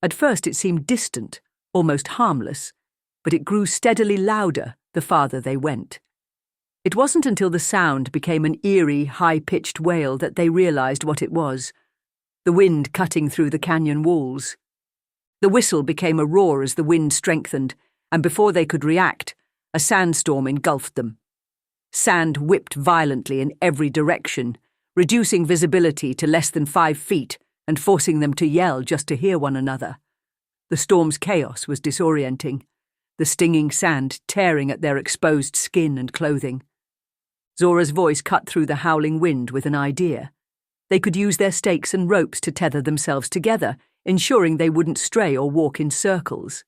At first it seemed distant, almost harmless, but it grew steadily louder the farther they went. It wasn't until the sound became an eerie, high-pitched wail that they realized what it was, the wind cutting through the canyon walls. The whistle became a roar as the wind strengthened, and before they could react, a sandstorm engulfed them. Sand whipped violently in every direction, reducing visibility to less than 5 feet and forcing them to yell just to hear one another. The storm's chaos was disorienting, the stinging sand tearing at their exposed skin and clothing. Zora's voice cut through the howling wind with an idea. They could use their stakes and ropes to tether themselves together, ensuring they wouldn't stray or walk in circles.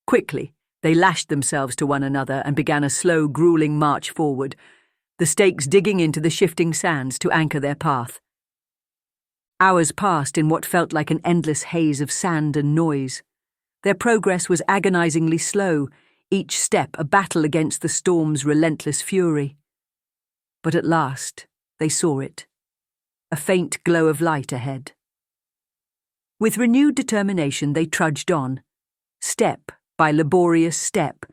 Quickly, They lashed themselves to one another and began a slow, grueling march forward, the stakes digging into the shifting sands to anchor their path. Hours passed in what felt like an endless haze of sand and noise. Their progress was agonizingly slow, each step a battle against the storm's relentless fury. But at last, they saw it. A faint glow of light ahead. With renewed determination, they trudged on, step by laborious step,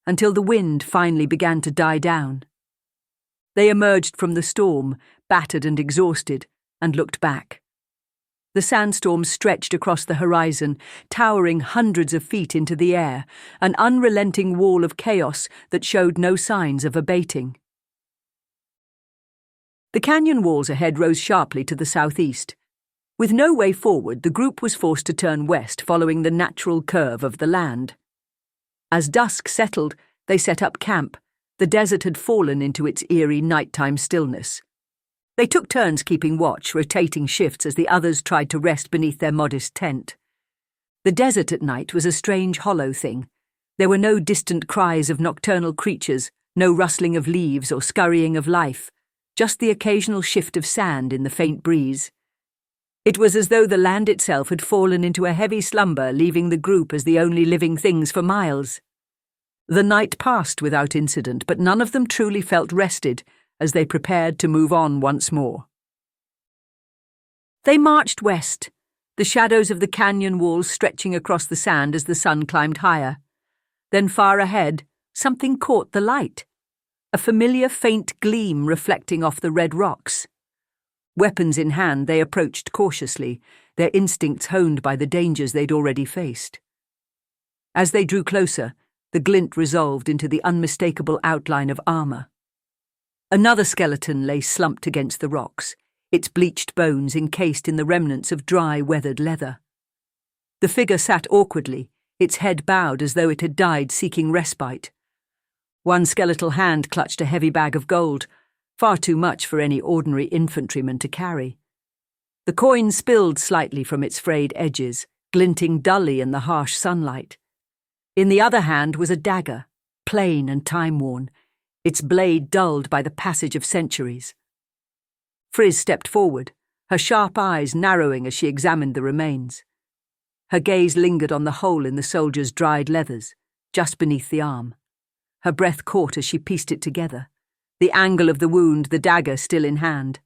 until the wind finally began to die down. They emerged from the storm, battered and exhausted, and looked back. The sandstorm stretched across the horizon, towering hundreds of feet into the air, an unrelenting wall of chaos that showed no signs of abating. The canyon walls ahead rose sharply to the southeast. With no way forward, the group was forced to turn west, following the natural curve of the land. As dusk settled, they set up camp. The desert had fallen into its eerie nighttime stillness. They took turns keeping watch, rotating shifts as the others tried to rest beneath their modest tent. The desert at night was a strange, hollow thing. There were no distant cries of nocturnal creatures, no rustling of leaves or scurrying of life, just the occasional shift of sand in the faint breeze. It was as though the land itself had fallen into a heavy slumber, leaving the group as the only living things for miles. The night passed without incident, but none of them truly felt rested as they prepared to move on once more. They marched west, the shadows of the canyon walls stretching across the sand as the sun climbed higher. Then far ahead, something caught the light, a familiar faint gleam reflecting off the red rocks. Weapons in hand, they approached cautiously, their instincts honed by the dangers they'd already faced. As they drew closer, the glint resolved into the unmistakable outline of armor. Another skeleton lay slumped against the rocks, its bleached bones encased in the remnants of dry, weathered leather. The figure sat awkwardly, its head bowed as though it had died seeking respite. One skeletal hand clutched a heavy bag of gold, far too much for any ordinary infantryman to carry. The coin spilled slightly from its frayed edges, glinting dully in the harsh sunlight. In the other hand was a dagger, plain and time-worn, its blade dulled by the passage of centuries. Friz stepped forward, her sharp eyes narrowing as she examined the remains. Her gaze lingered on the hole in the soldier's dried leathers, just beneath the arm. Her breath caught as she pieced it together. The angle of the wound, the dagger still in hand.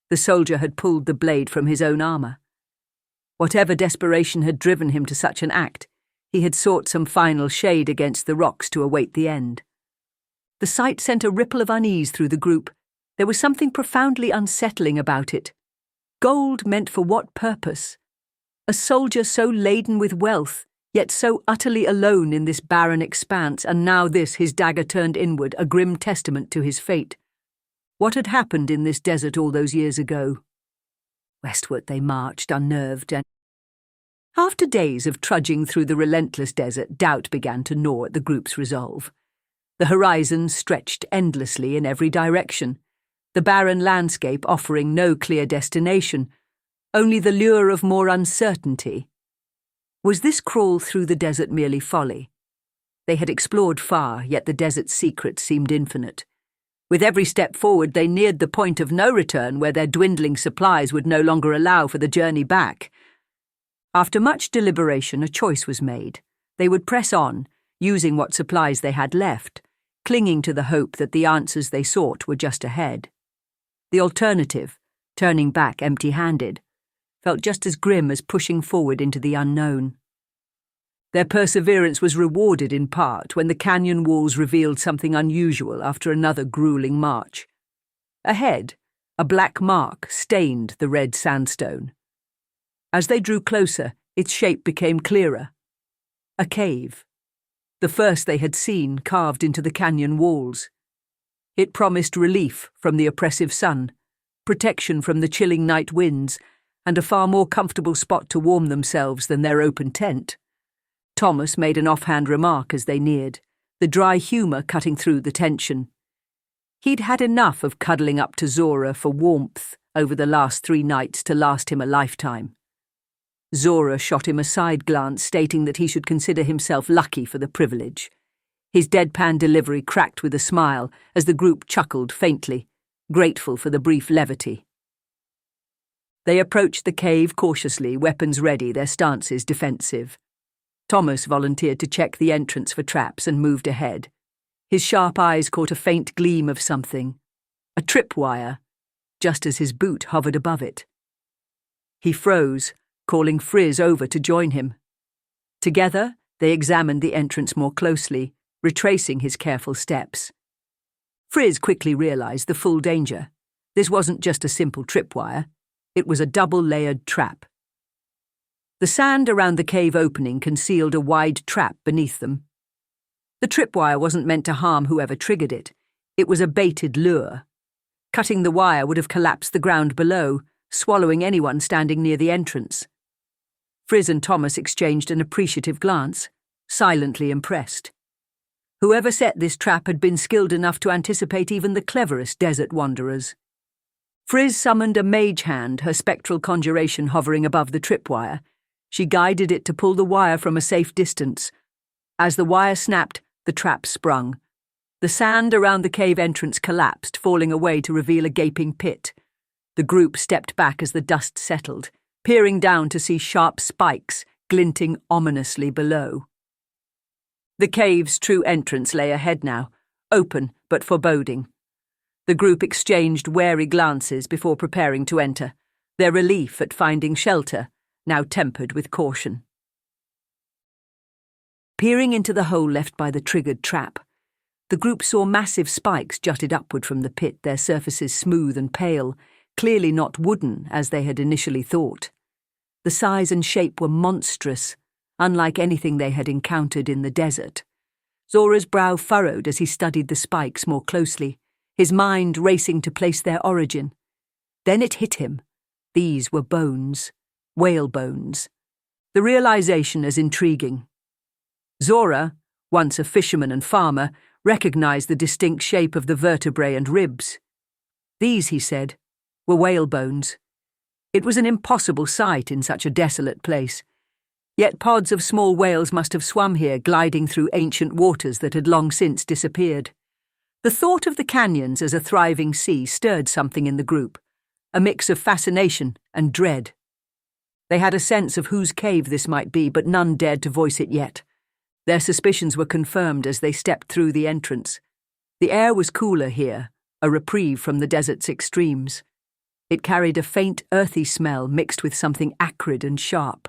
The soldier had pulled the blade from his own armor. Whatever desperation had driven him to such an act, he had sought some final shade against the rocks to await the end. The sight sent a ripple of unease through the group. There was something profoundly unsettling about it. Gold meant for what purpose? A soldier so laden with wealth, yet so utterly alone in this barren expanse, and now this, his dagger turned inward, a grim testament to his fate. What had happened in this desert all those years ago? Westward they marched, unnerved, and after days of trudging through the relentless desert, doubt began to gnaw at the group's resolve. The horizon stretched endlessly in every direction, the barren landscape offering no clear destination, only the lure of more uncertainty. Was this crawl through the desert merely folly? They had explored far, yet the desert's secrets seemed infinite. With every step forward, they neared the point of no return where their dwindling supplies would no longer allow for the journey back. After much deliberation, a choice was made. They would press on, using what supplies they had left, clinging to the hope that the answers they sought were just ahead. The alternative, turning back empty-handed, felt just as grim as pushing forward into the unknown. Their perseverance was rewarded in part when the canyon walls revealed something unusual after another grueling march. Ahead, a black mark stained the red sandstone. As they drew closer, its shape became clearer. A cave, the first they had seen carved into the canyon walls. It promised relief from the oppressive sun, protection from the chilling night winds, and a far more comfortable spot to warm themselves than their open tent. Thomas made an offhand remark as they neared, the dry humour cutting through the tension. He'd had enough of cuddling up to Zora for warmth over the last 3 nights to last him a lifetime. Zora shot him a side glance, stating that he should consider himself lucky for the privilege. His deadpan delivery cracked with a smile as the group chuckled faintly, grateful for the brief levity. They approached the cave cautiously, weapons ready, their stances defensive. Thomas volunteered to check the entrance for traps and moved ahead. His sharp eyes caught a faint gleam of something, a tripwire, just as his boot hovered above it. He froze, calling Friz over to join him. Together, they examined the entrance more closely, retracing his careful steps. Friz quickly realized the full danger. This wasn't just a simple tripwire. It was a double-layered trap. The sand around the cave opening concealed a wide trap beneath them. The tripwire wasn't meant to harm whoever triggered it. It was a baited lure. Cutting the wire would have collapsed the ground below, swallowing anyone standing near the entrance. Friz and Thomas exchanged an appreciative glance, silently impressed. Whoever set this trap had been skilled enough to anticipate even the cleverest desert wanderers. Friz summoned a mage hand, her spectral conjuration hovering above the tripwire. She guided it to pull the wire from a safe distance. As the wire snapped, the trap sprung. The sand around the cave entrance collapsed, falling away to reveal a gaping pit. The group stepped back as the dust settled, peering down to see sharp spikes glinting ominously below. The cave's true entrance lay ahead now, open but foreboding. The group exchanged wary glances before preparing to enter, their relief at finding shelter now tempered with caution. Peering into the hole left by the triggered trap, the group saw massive spikes jutted upward from the pit, their surfaces smooth and pale, clearly not wooden as they had initially thought. The size and shape were monstrous, unlike anything they had encountered in the desert. Zora's brow furrowed as he studied the spikes more closely, his mind racing to place their origin. Then it hit him. These were bones, whale bones. The realization as intriguing. Zora, once a fisherman and farmer, recognized the distinct shape of the vertebrae and ribs. These, he said, were whale bones. It was an impossible sight in such a desolate place. Yet pods of small whales must have swum here, gliding through ancient waters that had long since disappeared. The thought of the canyons as a thriving sea stirred something in the group, a mix of fascination and dread. They had a sense of whose cave this might be, but none dared to voice it yet. Their suspicions were confirmed as they stepped through the entrance. The air was cooler here, a reprieve from the desert's extremes. It carried a faint, earthy smell mixed with something acrid and sharp.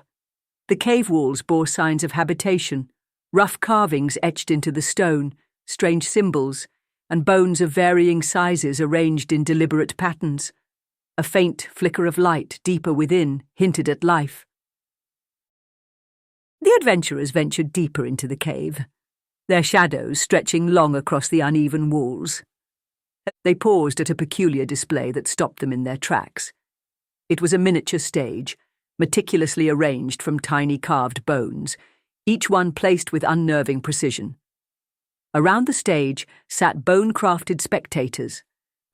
The cave walls bore signs of habitation, rough carvings etched into the stone, strange symbols, and bones of varying sizes arranged in deliberate patterns. A faint flicker of light deeper within hinted at life. The adventurers ventured deeper into the cave, their shadows stretching long across the uneven walls. They paused at a peculiar display that stopped them in their tracks. It was a miniature stage, meticulously arranged from tiny carved bones, each one placed with unnerving precision. Around the stage sat bone-crafted spectators,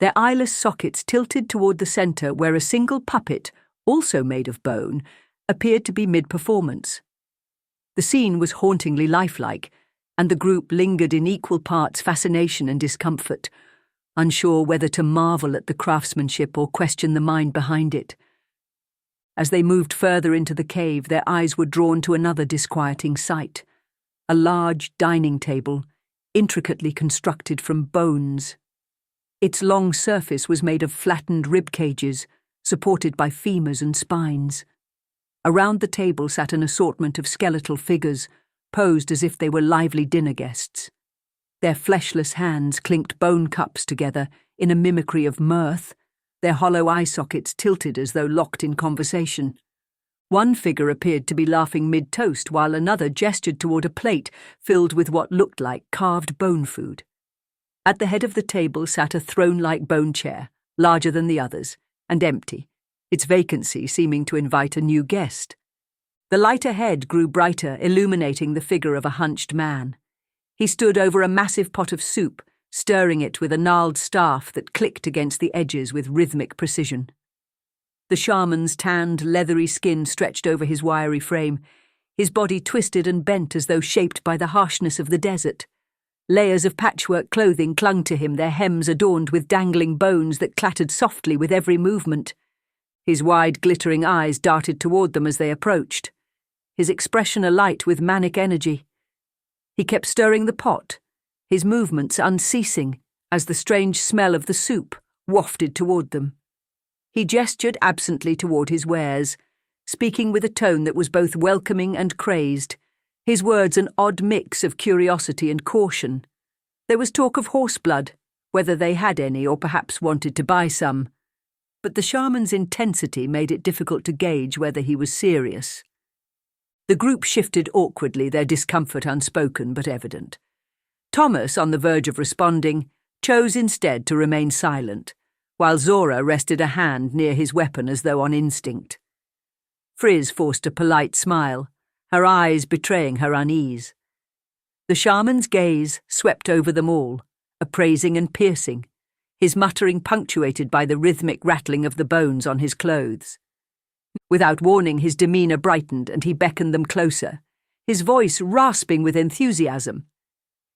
their eyeless sockets tilted toward the center where a single puppet, also made of bone, appeared to be mid-performance. The scene was hauntingly lifelike, and the group lingered in equal parts fascination and discomfort, unsure whether to marvel at the craftsmanship or question the mind behind it. As they moved further into the cave, their eyes were drawn to another disquieting sight, a large dining table, intricately constructed from bones. Its long surface was made of flattened rib cages, supported by femurs and spines. Around the table sat an assortment of skeletal figures, posed as if they were lively dinner guests. Their fleshless hands clinked bone cups together in a mimicry of mirth, their hollow eye sockets tilted as though locked in conversation. One figure appeared to be laughing mid-toast, while another gestured toward a plate filled with what looked like carved bone food. At the head of the table sat a throne-like bone chair, larger than the others, and empty, its vacancy seeming to invite a new guest. The light ahead grew brighter, illuminating the figure of a hunched man. He stood over a massive pot of soup, stirring it with a gnarled staff that clicked against the edges with rhythmic precision. The shaman's tanned, leathery skin stretched over his wiry frame, his body twisted and bent as though shaped by the harshness of the desert. Layers of patchwork clothing clung to him, their hems adorned with dangling bones that clattered softly with every movement. His wide, glittering eyes darted toward them as they approached, his expression alight with manic energy. He kept stirring the pot, his movements unceasing as the strange smell of the soup wafted toward them. He gestured absently toward his wares, speaking with a tone that was both welcoming and crazed, his words an odd mix of curiosity and caution. There was talk of horseblood, whether they had any or perhaps wanted to buy some, but the shaman's intensity made it difficult to gauge whether he was serious. The group shifted awkwardly, their discomfort unspoken but evident. Thomas, on the verge of responding, chose instead to remain silent, while Zora rested a hand near his weapon as though on instinct. Friz forced a polite smile, her eyes betraying her unease. The shaman's gaze swept over them all, appraising and piercing, his muttering punctuated by the rhythmic rattling of the bones on his clothes. Without warning, his demeanour brightened and he beckoned them closer, his voice rasping with enthusiasm.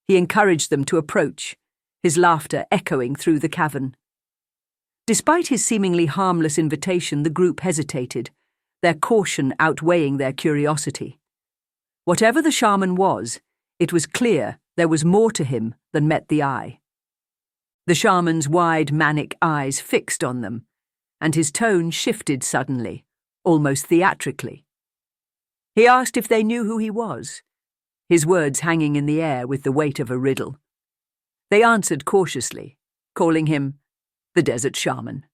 He encouraged them to approach, his laughter echoing through the cavern. Despite his seemingly harmless invitation, the group hesitated, their caution outweighing their curiosity. Whatever the shaman was, it was clear there was more to him than met the eye. The shaman's wide, manic eyes fixed on them, and his tone shifted suddenly, almost theatrically. He asked if they knew who he was, his words hanging in the air with the weight of a riddle. They answered cautiously, calling him the Desert Shaman.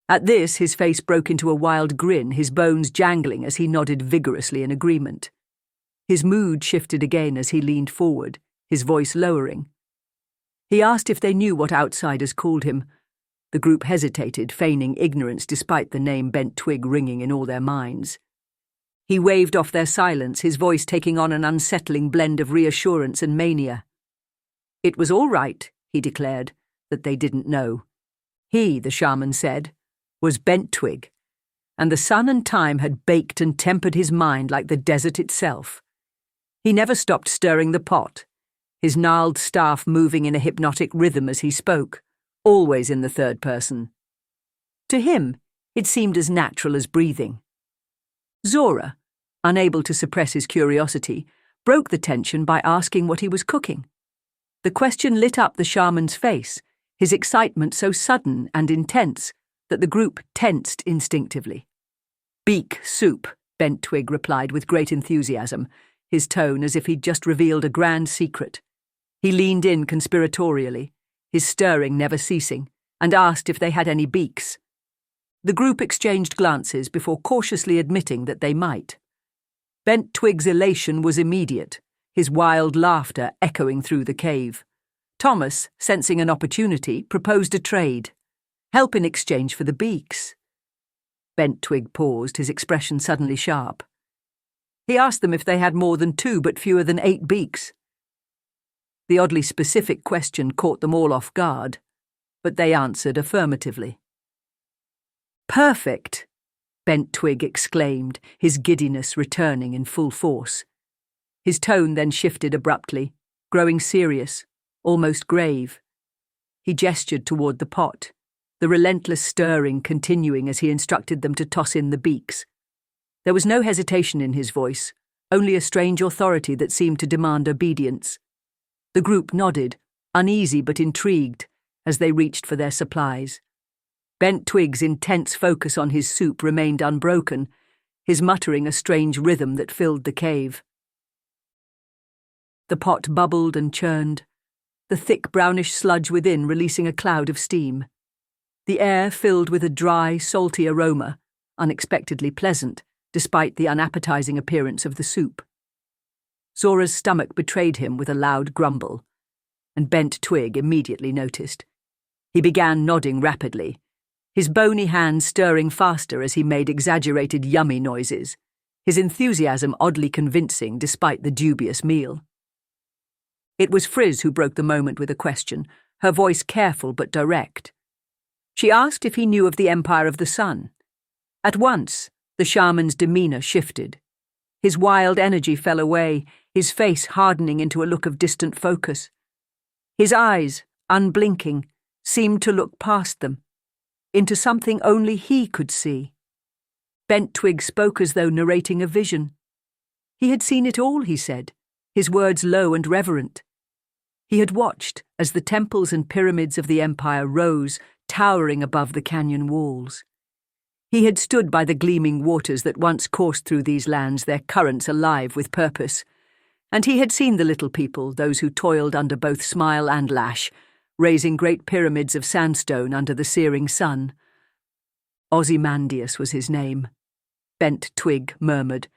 At this, his face broke into a wild grin, his bones jangling as he nodded vigorously in agreement. His mood shifted again as he leaned forward, his voice lowering. He asked if they knew what outsiders called him. The group hesitated, feigning ignorance despite the name Bent Twig ringing in all their minds. He waved off their silence, his voice taking on an unsettling blend of reassurance and mania. It was all right, he declared, that they didn't know. He, the shaman said, was Bent Twig, and the sun and time had baked and tempered his mind like the desert itself. He never stopped stirring the pot, his gnarled staff moving in a hypnotic rhythm as he spoke, always in the third person. To him, it seemed as natural as breathing. Zora, unable to suppress his curiosity, broke the tension by asking what he was cooking. The question lit up the shaman's face, his excitement so sudden and intense that the group tensed instinctively. Beak soup, Bent Twig replied with great enthusiasm, his tone as if he'd just revealed a grand secret. He leaned in conspiratorially, his stirring never ceasing, and asked if they had any beaks. The group exchanged glances before cautiously admitting that they might. Bent Twig's elation was immediate, his wild laughter echoing through the cave. Thomas, sensing an opportunity, proposed a trade. Help in exchange for the beaks. Bent Twig paused, his expression suddenly sharp. He asked them if they had more than 2 but fewer than 8 beaks. The oddly specific question caught them all off guard, but they answered affirmatively. Perfect, Bent Twig exclaimed, his giddiness returning in full force. His tone then shifted abruptly, growing serious, almost grave. He gestured toward the pot, the relentless stirring continuing as he instructed them to toss in the beaks. There was no hesitation in his voice, only a strange authority that seemed to demand obedience. The group nodded, uneasy but intrigued, as they reached for their supplies. Bent Twig's intense focus on his soup remained unbroken, his muttering a strange rhythm that filled the cave. The pot bubbled and churned, the thick brownish sludge within releasing a cloud of steam. The air filled with a dry, salty aroma, unexpectedly pleasant, despite the unappetizing appearance of the soup. Zora's stomach betrayed him with a loud grumble, and Bent Twig immediately noticed. He began nodding rapidly, his bony hands stirring faster as he made exaggerated yummy noises, his enthusiasm oddly convincing despite the dubious meal. It was Friz who broke the moment with a question, her voice careful but direct. She asked if he knew of the Empire of the Sun. At once, the shaman's demeanour shifted. His wild energy fell away, his face hardening into a look of distant focus. His eyes, unblinking, seemed to look past them, into something only he could see. Bent Twig spoke as though narrating a vision. He had seen it all, he said, his words low and reverent. He had watched as the temples and pyramids of the empire rose, towering above the canyon walls. He had stood by the gleaming waters that once coursed through these lands, their currents alive with purpose. And he had seen the little people, those who toiled under both smile and lash, raising great pyramids of sandstone under the searing sun. Ozymandias was his name, Bent Twig murmured,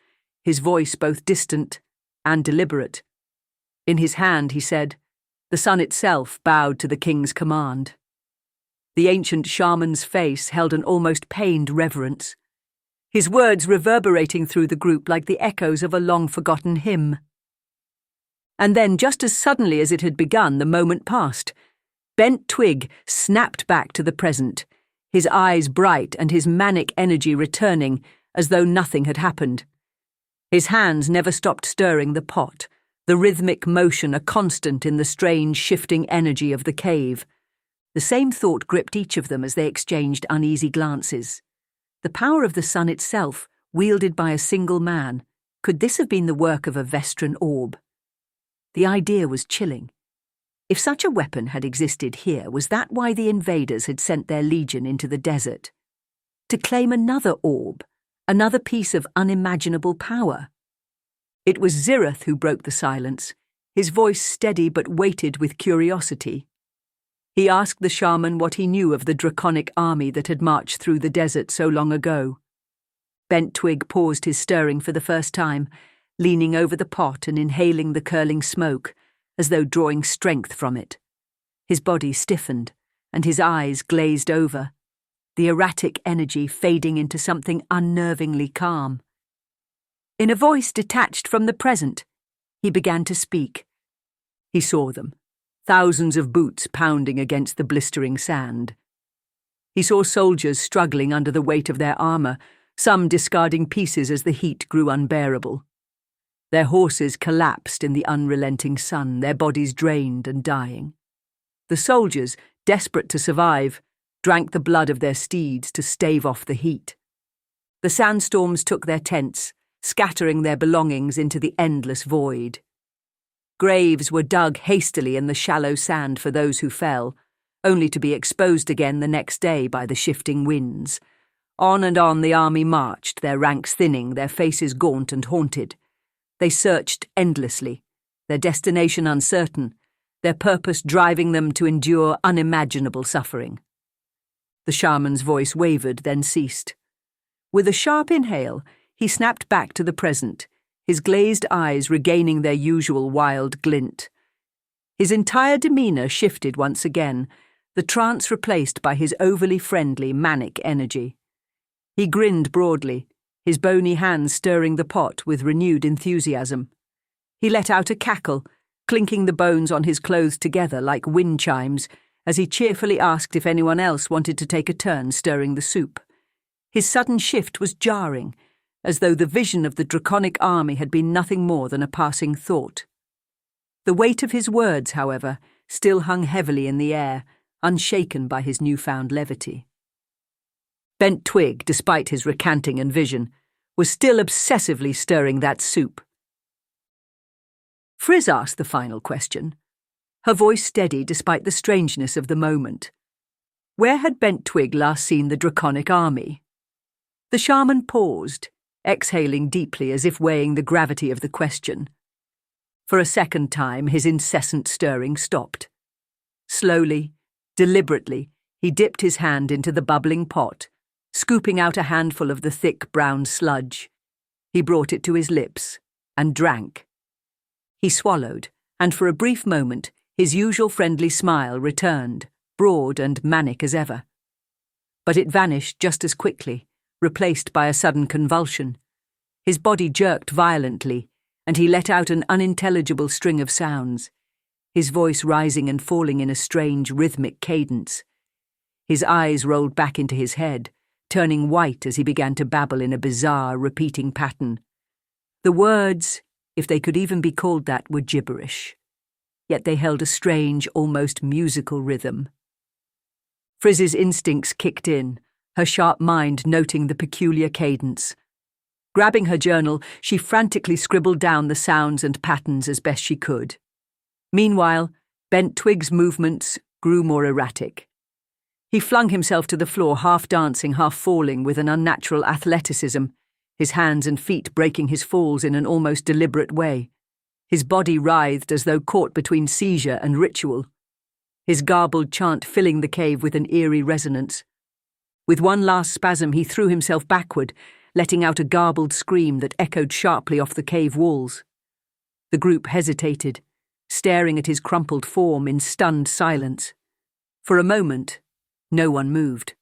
his voice both distant and deliberate. In his hand, he said, the sun itself bowed to the king's command. The ancient shaman's face held an almost pained reverence, his words reverberating through the group like the echoes of a long-forgotten hymn. And then, just as suddenly as it had begun, the moment passed. Bent Twig snapped back to the present, his eyes bright and his manic energy returning as though nothing had happened. His hands never stopped stirring the pot, the rhythmic motion a constant in the strange shifting energy of the cave. The same thought gripped each of them as they exchanged uneasy glances. The power of the sun itself, wielded by a single man, could this have been the work of a Vestran Orb? The idea was chilling. If such a weapon had existed here, was that why the invaders had sent their legion into the desert? To claim another orb, another piece of unimaginable power? It was Zyrrath who broke the silence, his voice steady but weighted with curiosity. He asked the shaman what he knew of the draconic army that had marched through the desert so long ago. Bent Twig paused his stirring for the first time, leaning over the pot and inhaling the curling smoke, as though drawing strength from it. His body stiffened, and his eyes glazed over, the erratic energy fading into something unnervingly calm. In a voice detached from the present, he began to speak. He saw them, thousands of boots pounding against the blistering sand. He saw soldiers struggling under the weight of their armour, some discarding pieces as the heat grew unbearable. Their horses collapsed in the unrelenting sun, their bodies drained and dying. The soldiers, desperate to survive, drank the blood of their steeds to stave off the heat. The sandstorms took their tents, scattering their belongings into the endless void. Graves were dug hastily in the shallow sand for those who fell, only to be exposed again the next day by the shifting winds. On and on the army marched, their ranks thinning, their faces gaunt and haunted. They searched endlessly, their destination uncertain, their purpose driving them to endure unimaginable suffering. The shaman's voice wavered, then ceased. With a sharp inhale, he snapped back to the present, his glazed eyes regaining their usual wild glint. His entire demeanour shifted once again, the trance replaced by his overly friendly, manic energy. He grinned broadly, his bony hands stirring the pot with renewed enthusiasm. He let out a cackle, clinking the bones on his clothes together like wind chimes, as he cheerfully asked if anyone else wanted to take a turn stirring the soup. His sudden shift was jarring, as though the vision of the draconic army had been nothing more than a passing thought. The weight of his words, however, still hung heavily in the air, unshaken by his newfound levity. Bent Twig, despite his recanting and vision, was still obsessively stirring that soup. Friz asked the final question, her voice steady despite the strangeness of the moment. Where had Bent Twig last seen the draconic army? The shaman paused, exhaling deeply as if weighing the gravity of the question. For a second time, his incessant stirring stopped. Slowly, deliberately, he dipped his hand into the bubbling pot, scooping out a handful of the thick brown sludge. He brought it to his lips and drank. He swallowed, and for a brief moment his usual friendly smile returned, broad and manic as ever. But it vanished just as quickly, replaced by a sudden convulsion. His body jerked violently, and he let out an unintelligible string of sounds, his voice rising and falling in a strange rhythmic cadence. His eyes rolled back into his head, turning white as he began to babble in a bizarre, repeating pattern. The words, if they could even be called that, were gibberish. Yet they held a strange, almost musical rhythm. Friz's instincts kicked in, her sharp mind noting the peculiar cadence. Grabbing her journal, she frantically scribbled down the sounds and patterns as best she could. Meanwhile, Bent Twig's movements grew more erratic. He flung himself to the floor, half dancing, half falling, with an unnatural athleticism, his hands and feet breaking his falls in an almost deliberate way. His body writhed as though caught between seizure and ritual, his garbled chant filling the cave with an eerie resonance. With one last spasm, he threw himself backward, letting out a garbled scream that echoed sharply off the cave walls. The group hesitated, staring at his crumpled form in stunned silence. For a moment, no one moved.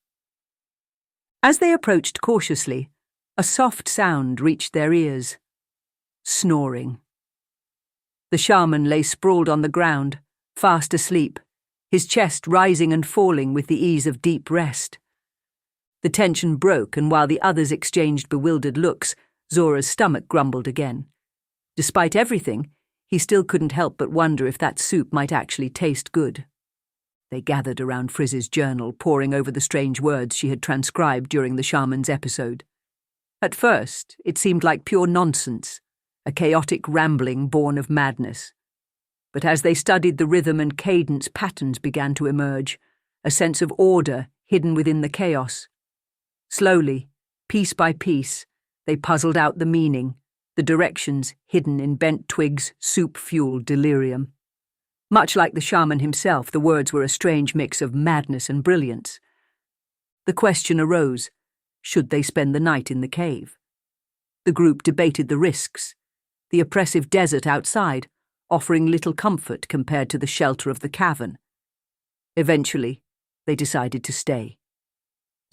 As they approached cautiously, a soft sound reached their ears. Snoring. The shaman lay sprawled on the ground, fast asleep, his chest rising and falling with the ease of deep rest. The tension broke, and while the others exchanged bewildered looks, Zora's stomach grumbled again. Despite everything, he still couldn't help but wonder if that soup might actually taste good. They gathered around Friz's journal, poring over the strange words she had transcribed during the shaman's episode. At first, it seemed like pure nonsense, a chaotic rambling born of madness. But as they studied the rhythm and cadence, patterns began to emerge, a sense of order hidden within the chaos. Slowly, piece by piece, they puzzled out the meaning, the directions hidden in Bent Twig's soup-fueled delirium. Much like the shaman himself, the words were a strange mix of madness and brilliance. The question arose, should they spend the night in the cave? The group debated the risks, the oppressive desert outside, offering little comfort compared to the shelter of the cavern. Eventually, they decided to stay.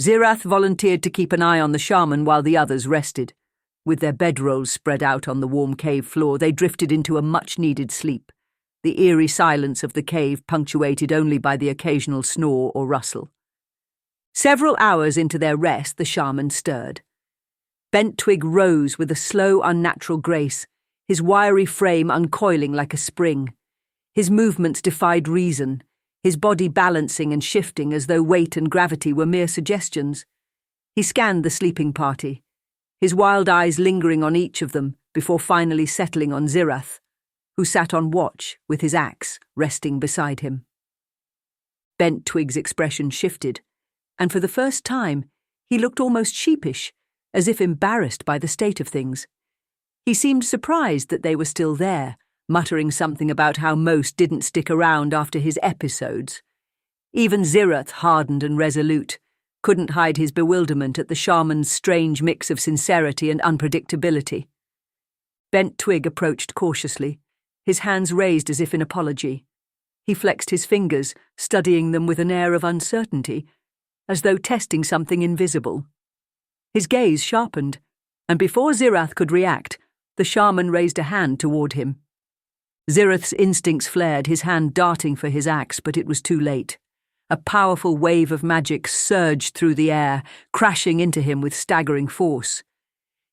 Zyrrath volunteered to keep an eye on the shaman while the others rested. With their bedrolls spread out on the warm cave floor, they drifted into a much-needed sleep, the eerie silence of the cave punctuated only by the occasional snore or rustle. Several hours into their rest, the shaman stirred. Bent Twig rose with a slow, unnatural grace, his wiry frame uncoiling like a spring. His movements defied reason, his body balancing and shifting as though weight and gravity were mere suggestions. He scanned the sleeping party, his wild eyes lingering on each of them before finally settling on Zyrrath, who sat on watch with his axe resting beside him. Bent Twig's expression shifted, and for the first time he looked almost sheepish, as if embarrassed by the state of things. He seemed surprised that they were still there, muttering something about how most didn't stick around after his episodes. Even Zyrrath, hardened and resolute, couldn't hide his bewilderment at the shaman's strange mix of sincerity and unpredictability. Bent Twig approached cautiously, his hands raised as if in apology. He flexed his fingers, studying them with an air of uncertainty, as though testing something invisible. His gaze sharpened, and before Zyrrath could react, the shaman raised a hand toward him. Zyrrath's instincts flared, his hand darting for his axe, but it was too late. A powerful wave of magic surged through the air, crashing into him with staggering force.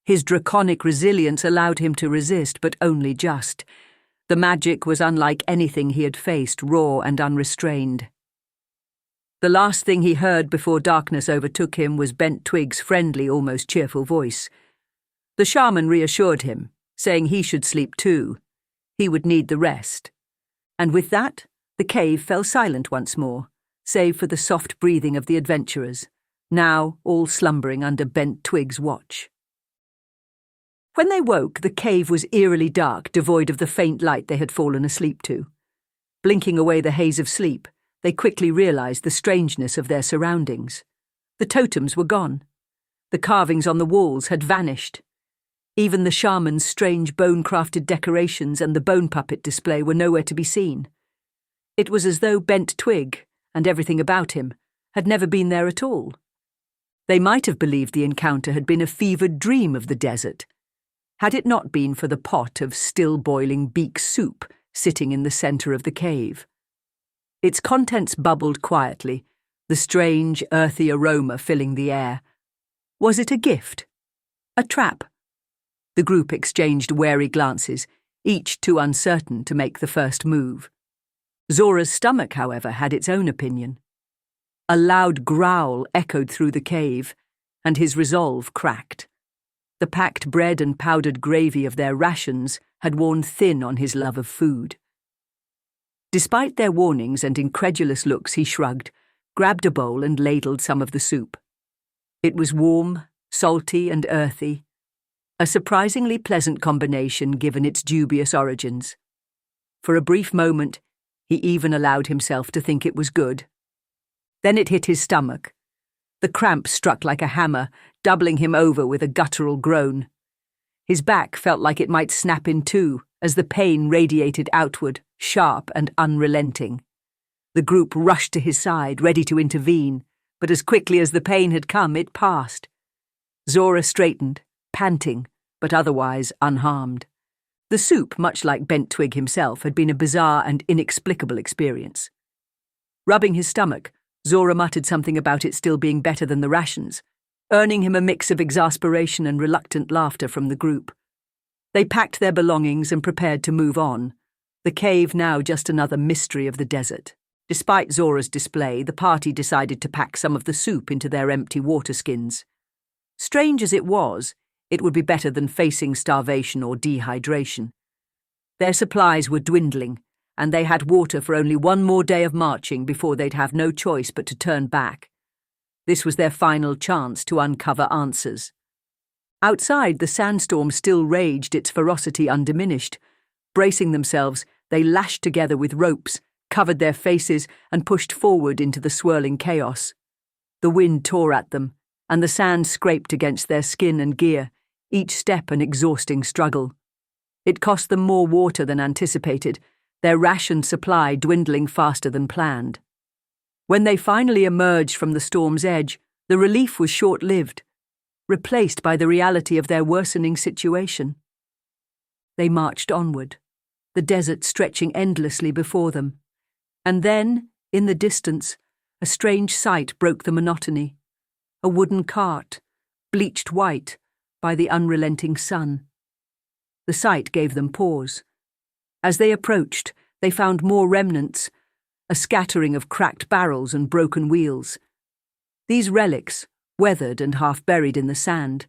His draconic resilience allowed him to resist, but only just. The magic was unlike anything he had faced, raw and unrestrained. The last thing he heard before darkness overtook him was Bent Twig's friendly, almost cheerful voice. The shaman reassured him, saying he should sleep too. He would need the rest. And with that, the cave fell silent once more, save for the soft breathing of the adventurers, now all slumbering under Bent Twig's watch. When they woke, the cave was eerily dark, devoid of the faint light they had fallen asleep to. Blinking away the haze of sleep, they quickly realized the strangeness of their surroundings. The totems were gone. The carvings on the walls had vanished. Even the shaman's strange bone-crafted decorations and the bone puppet display were nowhere to be seen. It was as though Bent Twig, and everything about him, had never been there at all. They might have believed the encounter had been a fevered dream of the desert, had it not been for the pot of still-boiling beak soup sitting in the centre of the cave. Its contents bubbled quietly, the strange, earthy aroma filling the air. Was it a gift? A trap? The group exchanged wary glances, each too uncertain to make the first move. Zora's stomach, however, had its own opinion. A loud growl echoed through the cave, and his resolve cracked. The packed bread and powdered gravy of their rations had worn thin on his love of food. Despite their warnings and incredulous looks, he shrugged, grabbed a bowl and ladled some of the soup. It was warm, salty and earthy, a surprisingly pleasant combination given its dubious origins. For a brief moment, he even allowed himself to think it was good. Then it hit his stomach. The cramp struck like a hammer, doubling him over with a guttural groan. His back felt like it might snap in two as the pain radiated outward, sharp and unrelenting. The group rushed to his side, ready to intervene, but as quickly as the pain had come, it passed. Zora straightened, panting, but otherwise unharmed. The soup, much like Bent Twig himself, had been a bizarre and inexplicable experience. Rubbing his stomach, Zora muttered something about it still being better than the rations, earning him a mix of exasperation and reluctant laughter from the group. They packed their belongings and prepared to move on, the cave now just another mystery of the desert. Despite Zora's display, the party decided to pack some of the soup into their empty water skins. Strange as it was, it would be better than facing starvation or dehydration. Their supplies were dwindling, and they had water for only one more day of marching before they'd have no choice but to turn back. This was their final chance to uncover answers. Outside, the sandstorm still raged, its ferocity undiminished. Bracing themselves, they lashed together with ropes, covered their faces, and pushed forward into the swirling chaos. The wind tore at them, and the sand scraped against their skin and gear, each step an exhausting struggle. It cost them more water than anticipated, their rationed supply dwindling faster than planned. When they finally emerged from the storm's edge, the relief was short-lived, replaced by the reality of their worsening situation. They marched onward, the desert stretching endlessly before them. And then, in the distance, a strange sight broke the monotony. A wooden cart, bleached white by the unrelenting sun. The sight gave them pause. As they approached, they found more remnants, a scattering of cracked barrels and broken wheels. These relics, weathered and half buried in the sand,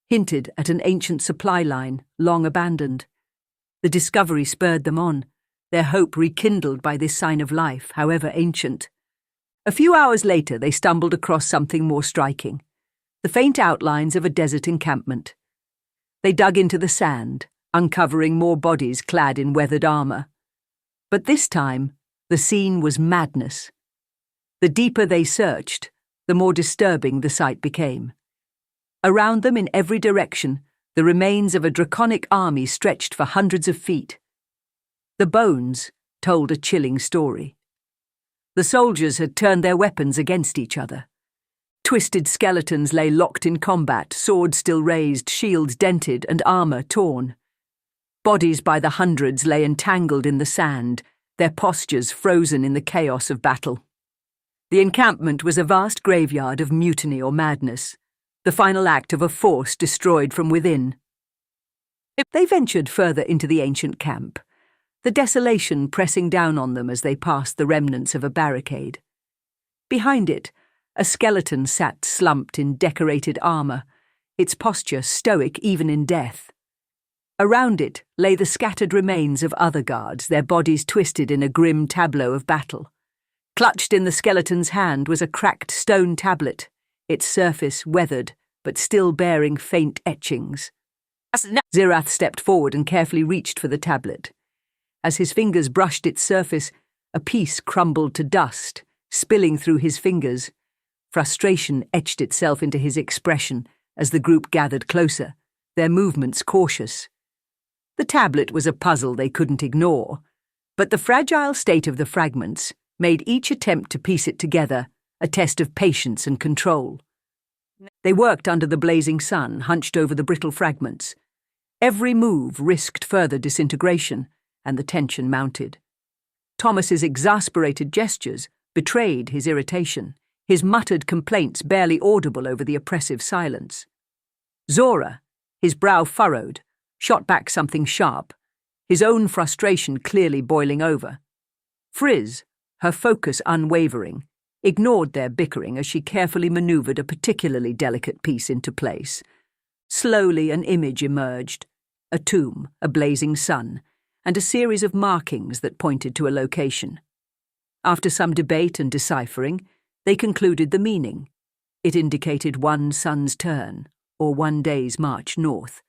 hinted at an ancient supply line, long abandoned. The discovery spurred them on, their hope rekindled by this sign of life, however ancient. A few hours later, they stumbled across something more striking, the faint outlines of a desert encampment. They dug into the sand, uncovering more bodies clad in weathered armor. But this time, the scene was madness. The deeper they searched, the more disturbing the sight became. Around them in every direction, the remains of a draconic army stretched for hundreds of feet. The bones told a chilling story. The soldiers had turned their weapons against each other. Twisted skeletons lay locked in combat, swords still raised, shields dented, and armor torn. Bodies by the hundreds lay entangled in the sand, their postures frozen in the chaos of battle. The encampment was a vast graveyard of mutiny or madness, the final act of a force destroyed from within. They ventured further into the ancient camp, the desolation pressing down on them as they passed the remnants of a barricade. Behind it, a skeleton sat slumped in decorated armor, its posture stoic even in death. Around it lay the scattered remains of other guards, their bodies twisted in a grim tableau of battle. Clutched in the skeleton's hand was a cracked stone tablet, its surface weathered, but still bearing faint etchings. Zyrrath stepped forward and carefully reached for the tablet. As his fingers brushed its surface, a piece crumbled to dust, spilling through his fingers. Frustration etched itself into his expression as the group gathered closer, their movements cautious. The tablet was a puzzle they couldn't ignore, but the fragile state of the fragments made each attempt to piece it together a test of patience and control. They worked under the blazing sun, hunched over the brittle fragments. Every move risked further disintegration, and the tension mounted. Thomas's exasperated gestures betrayed his irritation, his muttered complaints barely audible over the oppressive silence. Zora, his brow furrowed, shot back something sharp, his own frustration clearly boiling over. Friz, her focus unwavering, ignored their bickering as she carefully maneuvered a particularly delicate piece into place. Slowly an image emerged, a tomb, a blazing sun, and a series of markings that pointed to a location. After some debate and deciphering, they concluded the meaning. It indicated one sun's turn, or one day's march north.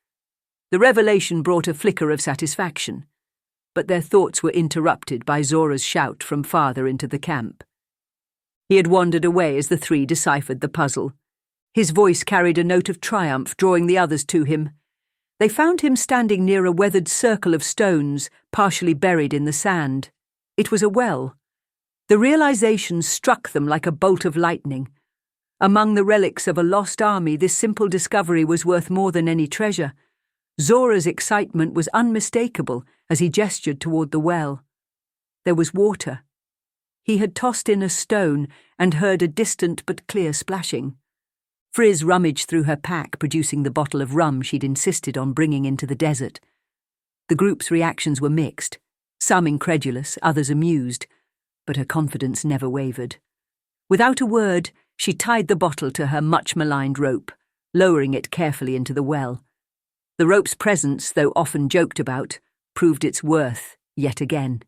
The revelation brought a flicker of satisfaction, but their thoughts were interrupted by Zora's shout from farther into the camp. He had wandered away as the three deciphered the puzzle. His voice carried a note of triumph, drawing the others to him. They found him standing near a weathered circle of stones, partially buried in the sand. It was a well. The realization struck them like a bolt of lightning. Among the relics of a lost army, this simple discovery was worth more than any treasure. Zora's excitement was unmistakable as he gestured toward the well. There was water. He had tossed in a stone and heard a distant but clear splashing. Friz rummaged through her pack, producing the bottle of rum she'd insisted on bringing into the desert. The group's reactions were mixed, some incredulous, others amused, but her confidence never wavered. Without a word, she tied the bottle to her much-maligned rope, lowering it carefully into the well. The rope's presence, though often joked about, proved its worth yet again.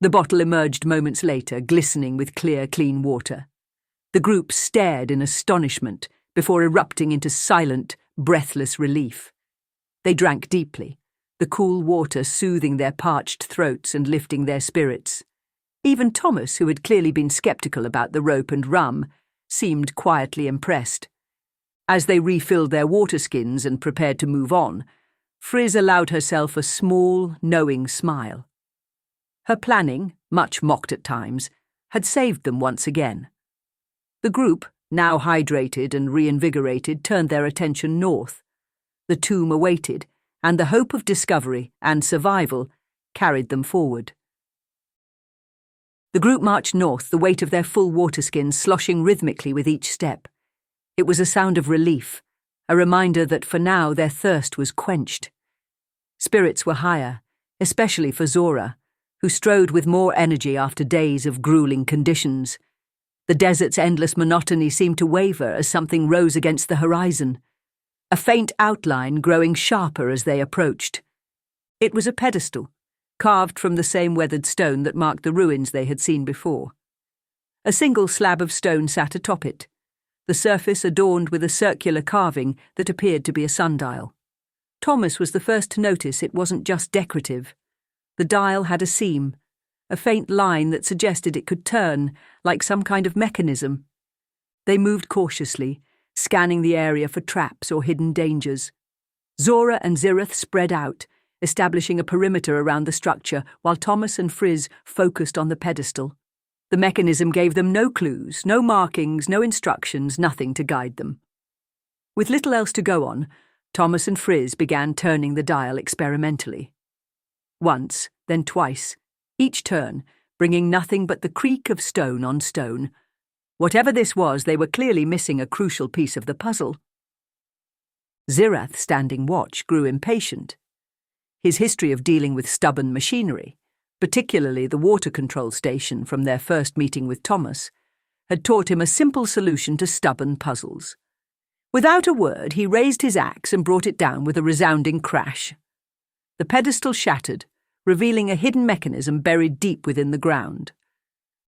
The bottle emerged moments later, glistening with clear, clean water. The group stared in astonishment before erupting into silent, breathless relief. They drank deeply, the cool water soothing their parched throats and lifting their spirits. Even Thomas, who had clearly been sceptical about the rope and rum, seemed quietly impressed. As they refilled their water skins and prepared to move on, Friz allowed herself a small, knowing smile. Her planning, much mocked at times, had saved them once again. The group, now hydrated and reinvigorated, turned their attention north. The tomb awaited, and the hope of discovery and survival carried them forward. The group marched north, the weight of their full water skins sloshing rhythmically with each step. It was a sound of relief, a reminder that for now their thirst was quenched. Spirits were higher, especially for Zora, who strode with more energy after days of grueling conditions. The desert's endless monotony seemed to waver as something rose against the horizon, a faint outline growing sharper as they approached. It was a pedestal, carved from the same weathered stone that marked the ruins they had seen before. A single slab of stone sat atop it, the surface adorned with a circular carving that appeared to be a sundial. Thomas was the first to notice it wasn't just decorative. The dial had a seam, a faint line that suggested it could turn, like some kind of mechanism. They moved cautiously, scanning the area for traps or hidden dangers. Zora and Zyrrath spread out, establishing a perimeter around the structure, while Thomas and Friz focused on the pedestal. The mechanism gave them no clues, no markings, no instructions, nothing to guide them. With little else to go on, Thomas and Friz began turning the dial experimentally. Once, then twice, each turn bringing nothing but the creak of stone on stone. Whatever this was, they were clearly missing a crucial piece of the puzzle. Zyrrath, standing watch, grew impatient. His history of dealing with stubborn machinery, particularly the water control station from their first meeting with Thomas, had taught him a simple solution to stubborn puzzles. Without a word, he raised his axe and brought it down with a resounding crash. The pedestal shattered, revealing a hidden mechanism buried deep within the ground.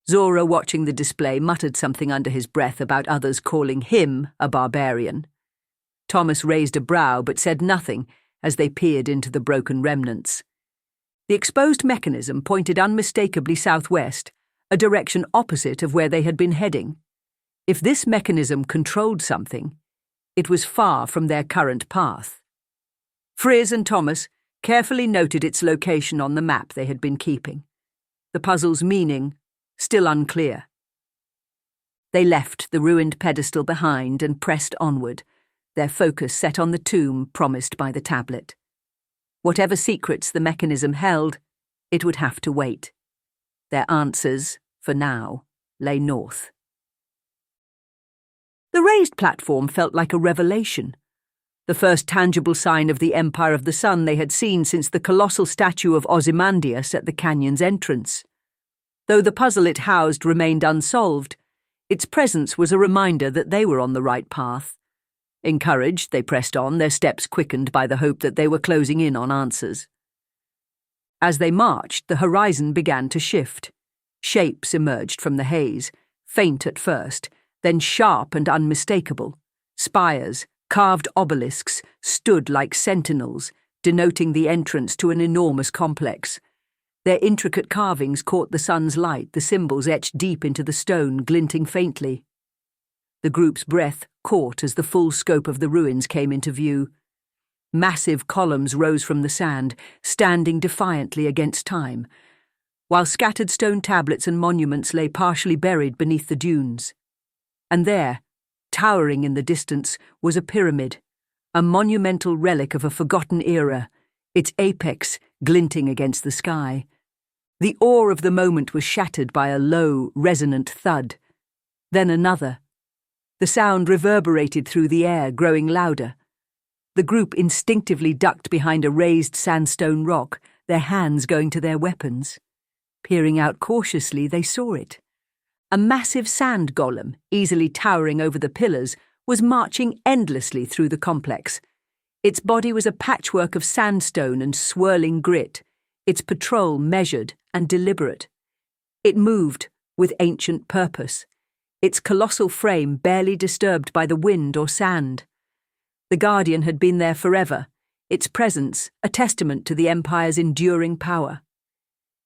Zora, watching the display, muttered something under his breath about others calling him a barbarian. Thomas raised a brow but said nothing as they peered into the broken remnants. The exposed mechanism pointed unmistakably southwest, a direction opposite of where they had been heading. If this mechanism controlled something, it was far from their current path. Friz and Thomas carefully noted its location on the map they had been keeping. The puzzle's meaning still unclear. They left the ruined pedestal behind and pressed onward, their focus set on the tomb promised by the tablet. Whatever secrets the mechanism held, it would have to wait. Their answers, for now, lay north. The raised platform felt like a revelation. the first tangible sign of the Empire of the Sun they had seen since the colossal statue of Ozymandias at the canyon's entrance. Though the puzzle it housed remained unsolved, its presence was a reminder that they were on the right path. Encouraged, they pressed on, their steps quickened by the hope that they were closing in on answers. As they marched, the horizon began to shift. Shapes emerged from the haze, faint at first, then sharp and unmistakable. Spires, carved obelisks, stood like sentinels, denoting the entrance to an enormous complex. Their intricate carvings caught the sun's light, the symbols etched deep into the stone, glinting faintly. The group's breath caught as the full scope of the ruins came into view. Massive columns rose from the sand, standing defiantly against time, while scattered stone tablets and monuments lay partially buried beneath the dunes. And there, towering in the distance, was a pyramid, a monumental relic of a forgotten era, its apex glinting against the sky. The awe of the moment was shattered by a low, resonant thud. Then another. The sound reverberated through the air, growing louder. The group instinctively ducked behind a raised sandstone rock, their hands going to their weapons. Peering out cautiously, they saw it. A massive sand golem, easily towering over the pillars, was marching endlessly through the complex. Its body was a patchwork of sandstone and swirling grit, its patrol measured and deliberate. It moved with ancient purpose, its colossal frame barely disturbed by the wind or sand. The Guardian had been there forever, its presence a testament to the Empire's enduring power.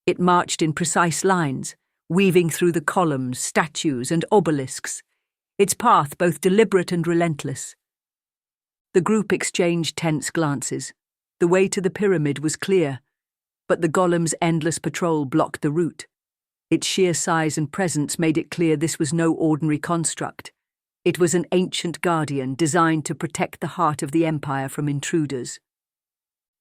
It marched in precise lines, weaving through the columns, statues, and obelisks, its path both deliberate and relentless. The group exchanged tense glances. The way to the pyramid was clear, but the golem's endless patrol blocked the route. Its sheer size and presence made it clear this was no ordinary construct. It was an ancient guardian designed to protect the heart of the Empire from intruders.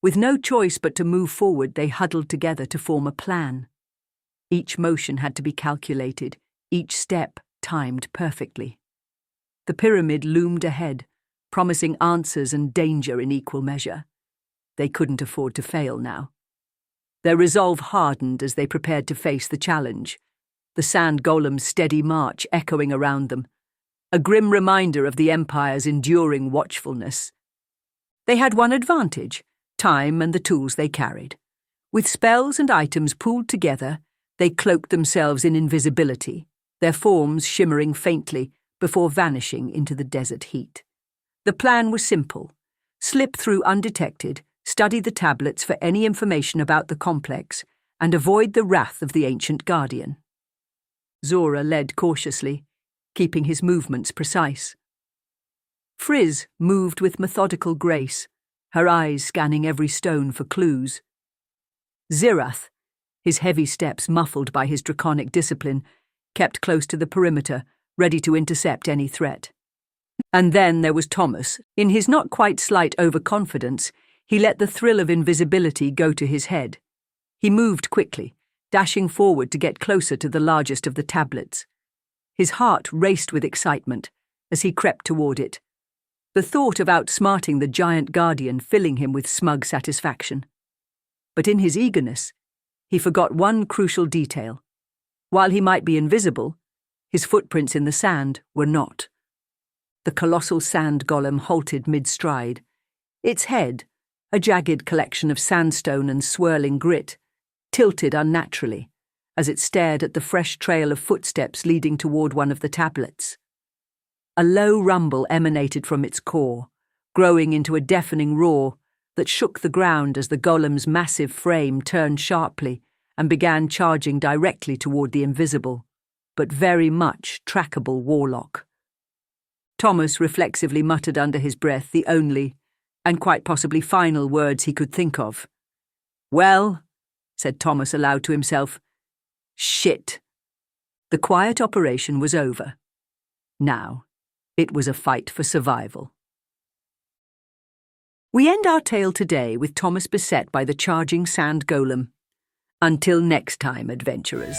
With no choice but to move forward, they huddled together to form a plan. Each motion had to be calculated, each step timed perfectly. The pyramid loomed ahead, promising answers and danger in equal measure. They couldn't afford to fail now. Their resolve hardened as they prepared to face the challenge, the sand golem's steady march echoing around them, a grim reminder of the Empire's enduring watchfulness. They had one advantage: time and the tools they carried. With spells and items pooled together, they cloaked themselves in invisibility, their forms shimmering faintly before vanishing into the desert heat. The plan was simple: slip through undetected, study the tablets for any information about the complex, and avoid the wrath of the ancient guardian. Zora led cautiously, keeping his movements precise. Friz moved with methodical grace, her eyes scanning every stone for clues. Zyrrath, his heavy steps muffled by his draconic discipline, kept close to the perimeter, ready to intercept any threat. And then there was Thomas. In his not quite slight overconfidence, he let the thrill of invisibility go to his head. He moved quickly, dashing forward to get closer to the largest of the tablets. His heart raced with excitement as he crept toward it, the thought of outsmarting the giant guardian filling him with smug satisfaction. But in his eagerness, he forgot one crucial detail. While he might be invisible, his footprints in the sand were not. The colossal sand golem halted mid-stride. Its head, a jagged collection of sandstone and swirling grit, tilted unnaturally as it stared at the fresh trail of footsteps leading toward one of the tablets. A low rumble emanated from its core, growing into a deafening roar that shook the ground as the golem's massive frame turned sharply and began charging directly toward the invisible, but very much trackable warlock. Thomas reflexively muttered under his breath the only, and quite possibly final, words he could think of. "Well," said Thomas aloud to himself, "shit." The quiet operation was over. Now, it was a fight for survival. We end our tale today with Thomas beset by the charging sand golem. Until next time, adventurers.